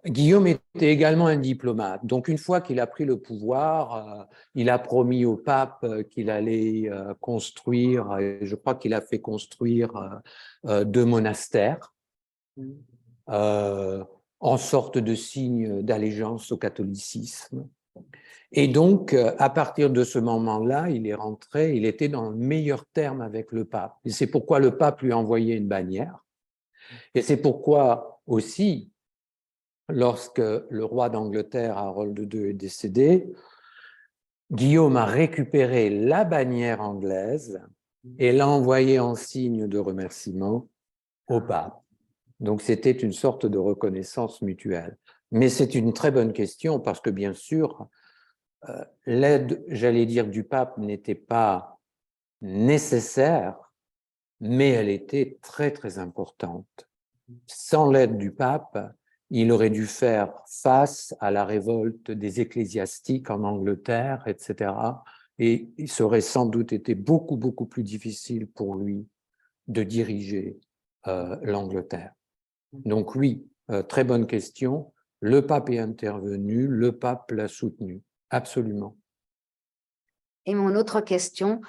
Guillaume était également un diplomate. Donc, une fois qu'il a pris le pouvoir, il a promis au pape qu'il allait construire, et je crois qu'il a fait construire 2 monastères en sorte de signe d'allégeance au catholicisme. Et donc, à partir de ce moment-là, il est rentré, il était dans le meilleur terme avec le pape. Et c'est pourquoi le pape lui a envoyé une bannière. Et c'est pourquoi aussi, lorsque le roi d'Angleterre, Harold II, est décédé, Guillaume a récupéré la bannière anglaise et l'a envoyée en signe de remerciement au pape. Donc, c'était une sorte de reconnaissance mutuelle. Mais c'est une très bonne question parce que, bien sûr, l'aide, j'allais dire, du pape n'était pas nécessaire, mais elle était très, très importante. Sans l'aide du pape, il aurait dû faire face à la révolte des ecclésiastiques en Angleterre, etc. Et il serait sans doute été beaucoup, beaucoup plus difficile pour lui de diriger l'Angleterre. Donc oui, très bonne question. Le pape est intervenu, le pape l'a soutenu, absolument. Et mon autre question,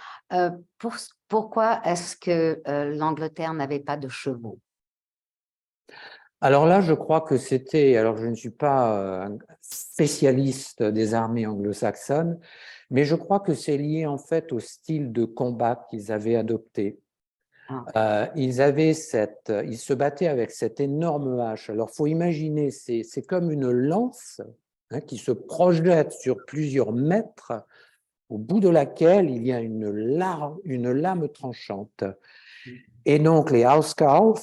pourquoi est-ce que l'Angleterre n'avait pas de chevaux? Alors là, je crois que c'était, alors je ne suis pas un spécialiste des armées anglo-saxonnes, mais je crois que c'est lié en fait au style de combat qu'ils avaient adopté. Ils se battaient avec cette énorme hache. Alors, faut imaginer, c'est comme une lance qui se projette sur plusieurs mètres, au bout de laquelle il y a une lame tranchante. Et donc, les housecarls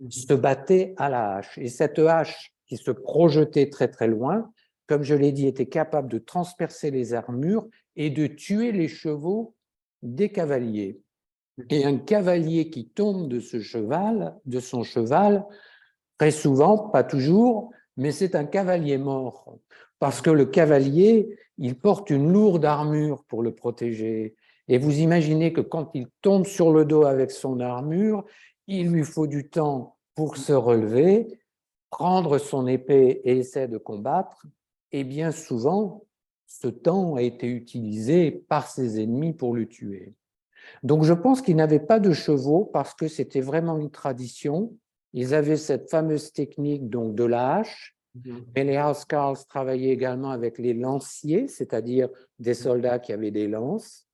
se battaient à la hache. Et cette hache qui se projetait très très loin, comme je l'ai dit, était capable de transpercer les armures et de tuer les chevaux des cavaliers. Et un cavalier qui tombe de son cheval, très souvent, pas toujours, mais c'est un cavalier mort. Parce que le cavalier, il porte une lourde armure pour le protéger. Et vous imaginez que quand il tombe sur le dos avec son armure, il lui faut du temps pour se relever, prendre son épée et essayer de combattre. Et bien souvent, ce temps a été utilisé par ses ennemis pour le tuer. Donc, je pense qu'ils n'avaient pas de chevaux parce que c'était vraiment une tradition. Ils avaient cette fameuse technique donc, de la hache, mais les housecarls travaillaient également avec les lanciers, c'est-à-dire des soldats qui avaient des lances.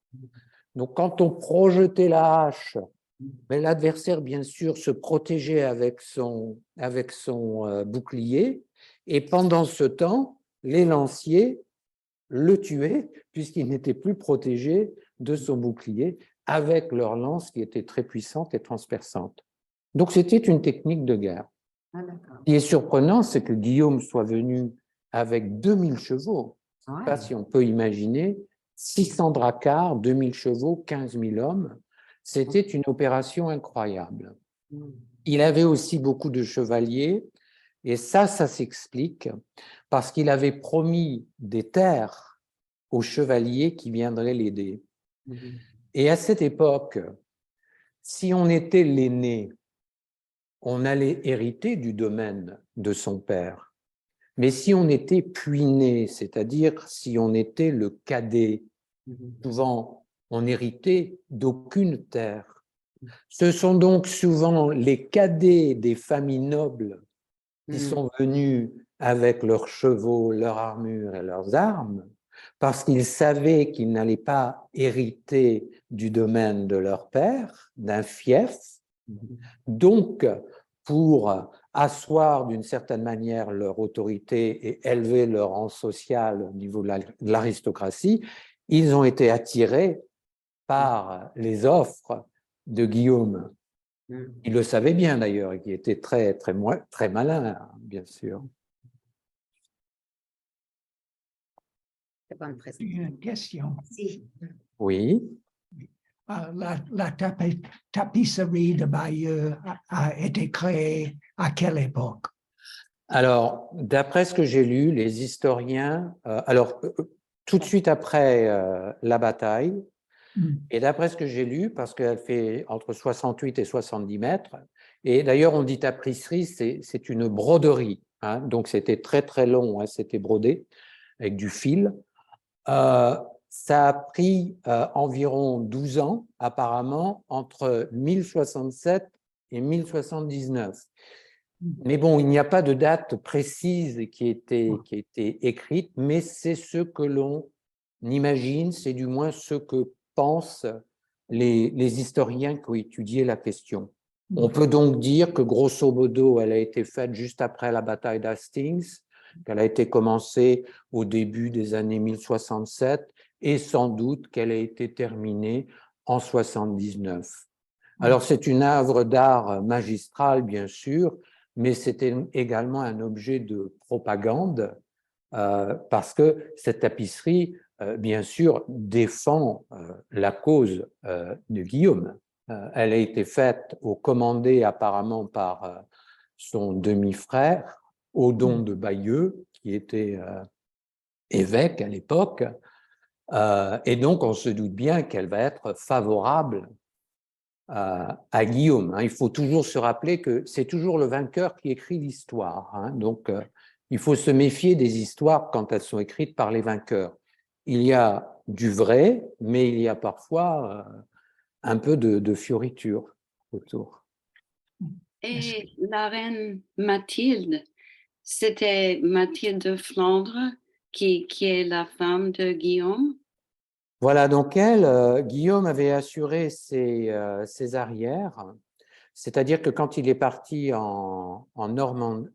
Donc, quand on projetait la hache, l'adversaire, bien sûr, se protégeait avec son bouclier, et pendant ce temps, les lanciers le tuaient, puisqu'il n'était plus protégé de son bouclier, avec leur lance qui était très puissante et transperçante. Donc, c'était une technique de guerre. Ah, Ce qui est surprenant, c'est que Guillaume soit venu avec 2000 chevaux. Je ne sais pas si on peut imaginer, 600 dracars, 2000 chevaux, 15 000 hommes. C'était une opération incroyable. Il avait aussi beaucoup de chevaliers, et ça s'explique parce qu'il avait promis des terres aux chevaliers qui viendraient l'aider. Et à cette époque, si on était l'aîné, on allait hériter du domaine de son père. Mais si on était puiné, c'est-à-dire si on était le cadet, souvent on n'héritait d'aucune terre. Ce sont donc souvent les cadets des familles nobles qui sont venus avec leurs chevaux, leurs armures et leurs armes, parce qu'ils savaient qu'ils n'allaient pas hériter du domaine de leur père, d'un fief. Donc, pour asseoir d'une certaine manière leur autorité et élever leur rang social au niveau de l'aristocratie, ils ont été attirés par les offres de Guillaume. Il le savait bien d'ailleurs, et qui était très, très, très malin, bien sûr. Une question. Si. Oui. La tapisserie de Bayeux a été créée à quelle époque? Alors, d'après ce que j'ai lu, les historiens, tout de suite après la bataille, et d'après ce que j'ai lu, parce qu'elle fait entre 68 et 70 mètres, et d'ailleurs on dit tapisserie, c'est une broderie, hein, donc c'était très très long, hein, c'était brodé avec du fil. Ça a pris environ 12 ans, apparemment, entre 1067 et 1079. Mais bon, il n'y a pas de date précise qui a été écrite, mais c'est ce que l'on imagine, c'est du moins ce que pensent les historiens qui ont étudié la question. On peut donc dire que, grosso modo, elle a été faite juste après la bataille d'Hastings, qu'elle a été commencée au début des années 1067 et sans doute qu'elle a été terminée en 79. Alors, c'est une œuvre d'art magistrale, bien sûr, mais c'était également un objet de propagande parce que cette tapisserie, bien sûr, défend la cause de Guillaume. Elle a été faite ou commandée apparemment par son demi-frère, Odon de Bayeux, qui était évêque à l'époque. Et donc, on se doute bien qu'elle va être favorable à Guillaume. Il faut toujours se rappeler que c'est toujours le vainqueur qui écrit l'histoire. Donc, il faut se méfier des histoires quand elles sont écrites par les vainqueurs. il y a du vrai, mais il y a parfois un peu de fioriture autour. Et la reine Mathilde, c'était Mathilde de Flandre qui est la femme de Guillaume. Voilà, donc Guillaume avait assuré ses arrières, c'est-à-dire que quand il est parti en Angleterre,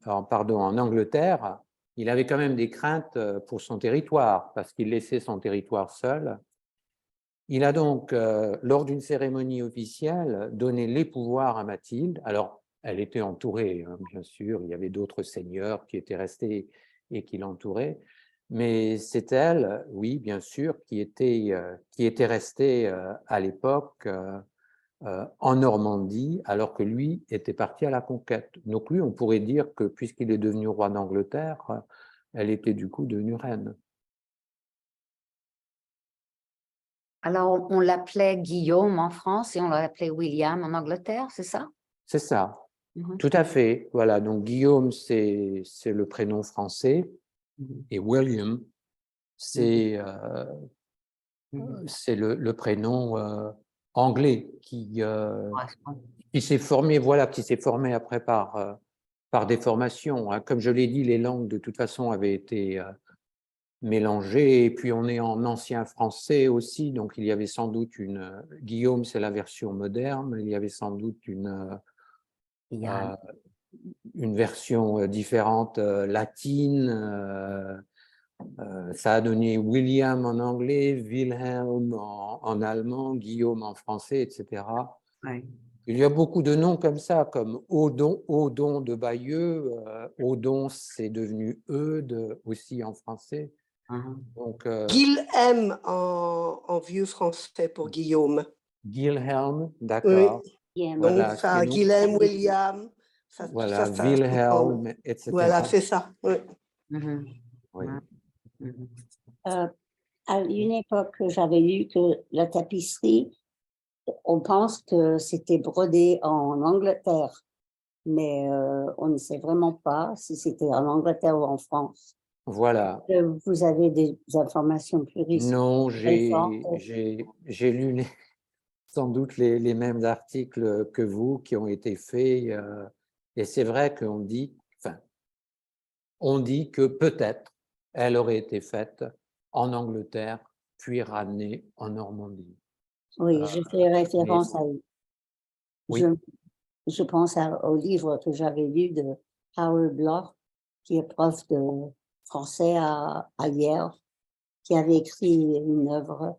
il avait quand même des craintes pour son territoire, parce qu'il laissait son territoire seul. Il a donc, lors d'une cérémonie officielle, donné les pouvoirs à Mathilde. Alors, elle était entourée, hein, bien sûr, il y avait d'autres seigneurs qui étaient restés et qui l'entouraient, mais c'est elle, oui, bien sûr, qui était restée à l'époque en Normandie, alors que lui était parti à la conquête. Donc lui, on pourrait dire que puisqu'il est devenu roi d'Angleterre, elle était du coup devenue reine. Alors, on l'appelait Guillaume en France et on l'appelait William en Angleterre, c'est ça? C'est ça, Mhm. tout à fait. Voilà, donc Guillaume, c'est le prénom français, et William, c'est le prénom anglais qui s'est formé, voilà, qui s'est formé après par des formations, hein. Comme je l'ai dit, les langues de toute façon avaient été mélangées, et puis on est en ancien français aussi, donc il y avait sans doute Guillaume, c'est la version moderne, il y avait sans doute une version différente latine. Ça a donné William en anglais, Wilhelm en allemand, Guillaume en français, etc. Ouais. Il y a beaucoup de noms comme ça, comme Odon de Bayeux. Odon, c'est devenu Eudes aussi en français. Donc, Guilhem en vieux français pour Guillaume. Guilhelm, d'accord. Guillaume. Donc, Voilà, ça, chez nous. Guilhem, William, ça, Voilà, ça se prend. Wilhelm, etc. Voilà, c'est ça. Oui. Mhm. Oui. Mhm. À une époque, j'avais lu que la tapisserie, on pense que c'était brodé en Angleterre, mais on ne sait vraiment pas si c'était en Angleterre ou en France. Voilà. Vous avez des informations plus riches? Non, récentes? j'ai lu sans doute les mêmes articles que vous qui ont été faits. Et c'est vrai qu'on dit, enfin, on dit que peut-être elle aurait été faite en Angleterre, puis ramenée en Normandie. Oui, je fais référence à... Oui. Je pense au livre que j'avais lu de Howard Bloch, qui est prof de français à Yale, qui avait écrit une œuvre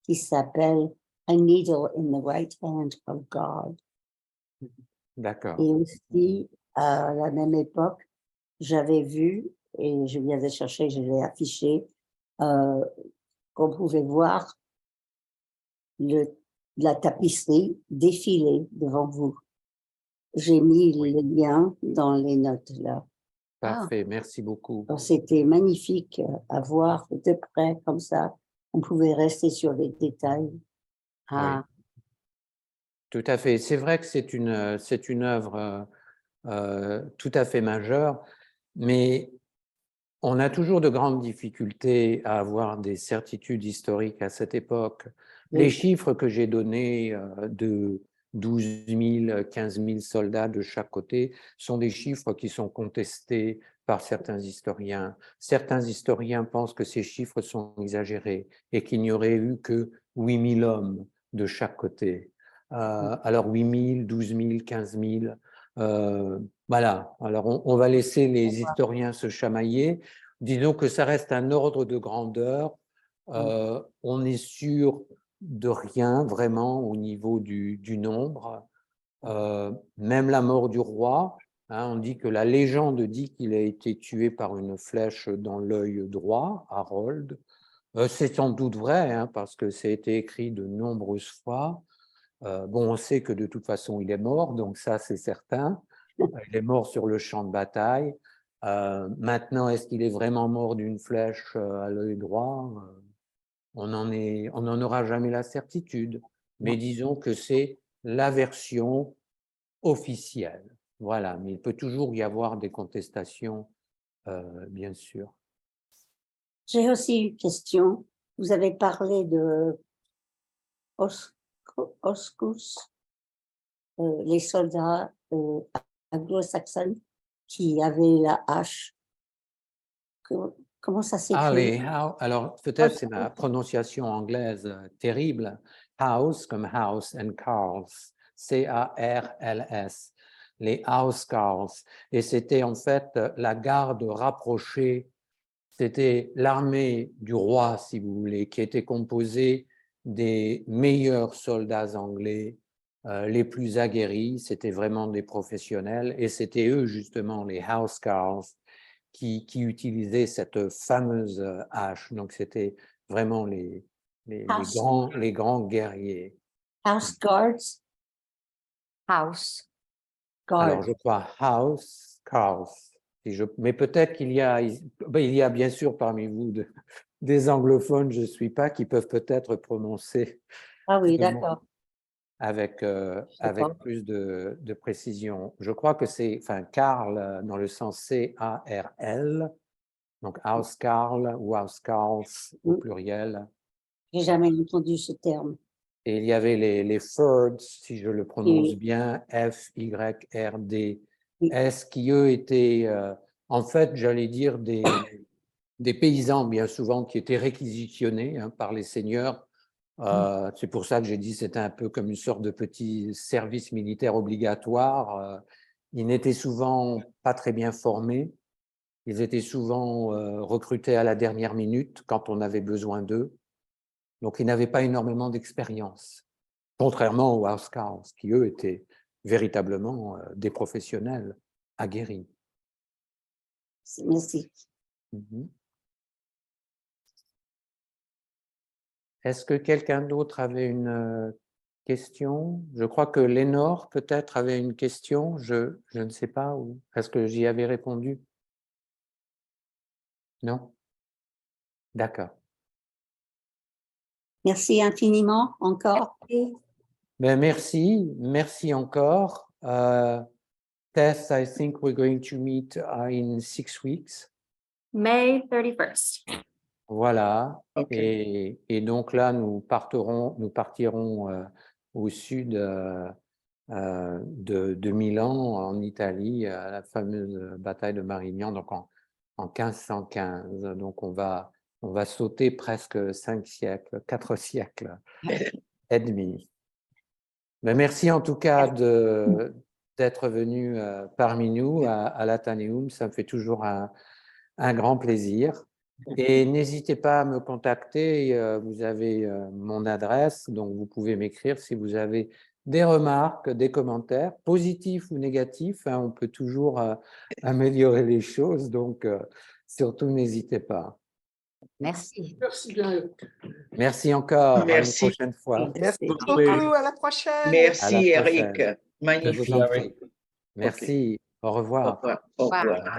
qui s'appelle A Needle in the Right Hand of God. D'accord. Et aussi, à la même époque, j'avais vu, et je viens de chercher, je l'ai affiché, qu'on pouvait voir la tapisserie défiler devant vous. J'ai mis le lien dans les notes là. Parfait, merci beaucoup. C'était magnifique à voir de près comme ça. On pouvait rester sur les détails. Ah, Tout à fait. C'est vrai que c'est une œuvre tout à fait majeure, mais on a toujours de grandes difficultés à avoir des certitudes historiques à cette époque. Oui. Les chiffres que j'ai donnés de 12 000, 15 000 soldats de chaque côté sont des chiffres qui sont contestés par certains historiens. Certains historiens pensent que ces chiffres sont exagérés et qu'il n'y aurait eu que 8 000 hommes de chaque côté. Alors 8 000, 12 000, 15 000, voilà. Alors on va laisser les historiens se chamailler. Disons que ça reste un ordre de grandeur. On est sûr de rien vraiment au niveau du nombre. Même la mort du roi, hein, on dit que la légende dit qu'il a été tué par une flèche dans l'œil droit, Harold. C'est sans doute vrai, hein, parce que ça a été écrit de nombreuses fois. Bon, on sait que de toute façon, il est mort, donc ça, c'est certain. Il est mort sur le champ de bataille. Maintenant, est-ce qu'il est vraiment mort d'une flèche à l'œil droit? On n'en aura jamais la certitude. Mais disons que c'est la version officielle. Voilà, mais il peut toujours y avoir des contestations, bien sûr. J'ai aussi une question. vous avez parlé de Oscus, les soldats anglo-saxons qui avaient la hache. Comment ça Ah, s'écrit? alors peut-être c'est ma prononciation anglaise terrible. House comme house and Carls, C-A-R-L-S, les housecarls. Et c'était en fait la garde rapprochée, c'était l'armée du roi, si vous voulez, qui était composée des meilleurs soldats anglais, les plus aguerris, c'était vraiment des professionnels, et c'était eux justement, les housecarls, qui utilisaient cette fameuse hache. Donc, c'était vraiment les grands guerriers. House guards? House. Alors, Guard. je crois house carls. Mais peut-être qu'il y a, il y a bien sûr parmi vous des anglophones, je ne suis pas, qui peuvent peut-être prononcer Ah oui, le mot d'accord. avec pas. plus de précision. Je crois que c'est, enfin, Carl dans le sens C-A-R-L, donc housecarl ou housecarls au Mm. pluriel. J'ai jamais entendu ce terme. Et il y avait les Firds, si je le prononce Et- bien, F-Y-R-D-S, Oui. qui eux étaient, en fait, j'allais dire, des paysans bien souvent qui étaient réquisitionnés par les seigneurs. C'est pour ça que j'ai dit que c'était un peu comme une sorte de petit service militaire obligatoire. Ils n'étaient souvent pas très bien formés. Ils étaient souvent recrutés à la dernière minute quand on avait besoin d'eux. Donc, ils n'avaient pas énormément d'expérience, contrairement aux housecarls, qui, eux, étaient véritablement des professionnels aguerris. Merci. Mhm. Est-ce que quelqu'un d'autre avait une question? Je crois que Lénore, peut-être, avait une question. Je ne sais pas. Est-ce que j'y avais répondu? Non? D'accord. Merci infiniment encore. Ben, merci encore. Tess, I think we're going to meet in 6 weeks. May 31st. Voilà. OK. Et donc là, nous partirons au sud de Milan, en Italie, à la fameuse bataille de Marignan, donc en 1515. Donc on va sauter presque 5 siècles, 4 siècles et demi. Mais merci en tout cas d'être venu parmi nous à l'Atheneum. Ça me fait toujours un grand plaisir. Et n'hésitez pas à me contacter. Vous avez mon adresse, donc vous pouvez m'écrire si vous avez des remarques, des commentaires, positifs ou négatifs. On peut toujours améliorer les choses, donc surtout n'hésitez pas. Merci. Merci, Gaël. Merci encore. Merci. À une prochaine fois. Merci Oui. beaucoup, à la prochaine. À la Merci, Eric. prochaine. Je vous Magnifique. en prie. Merci. Au Au revoir. revoir. Au revoir.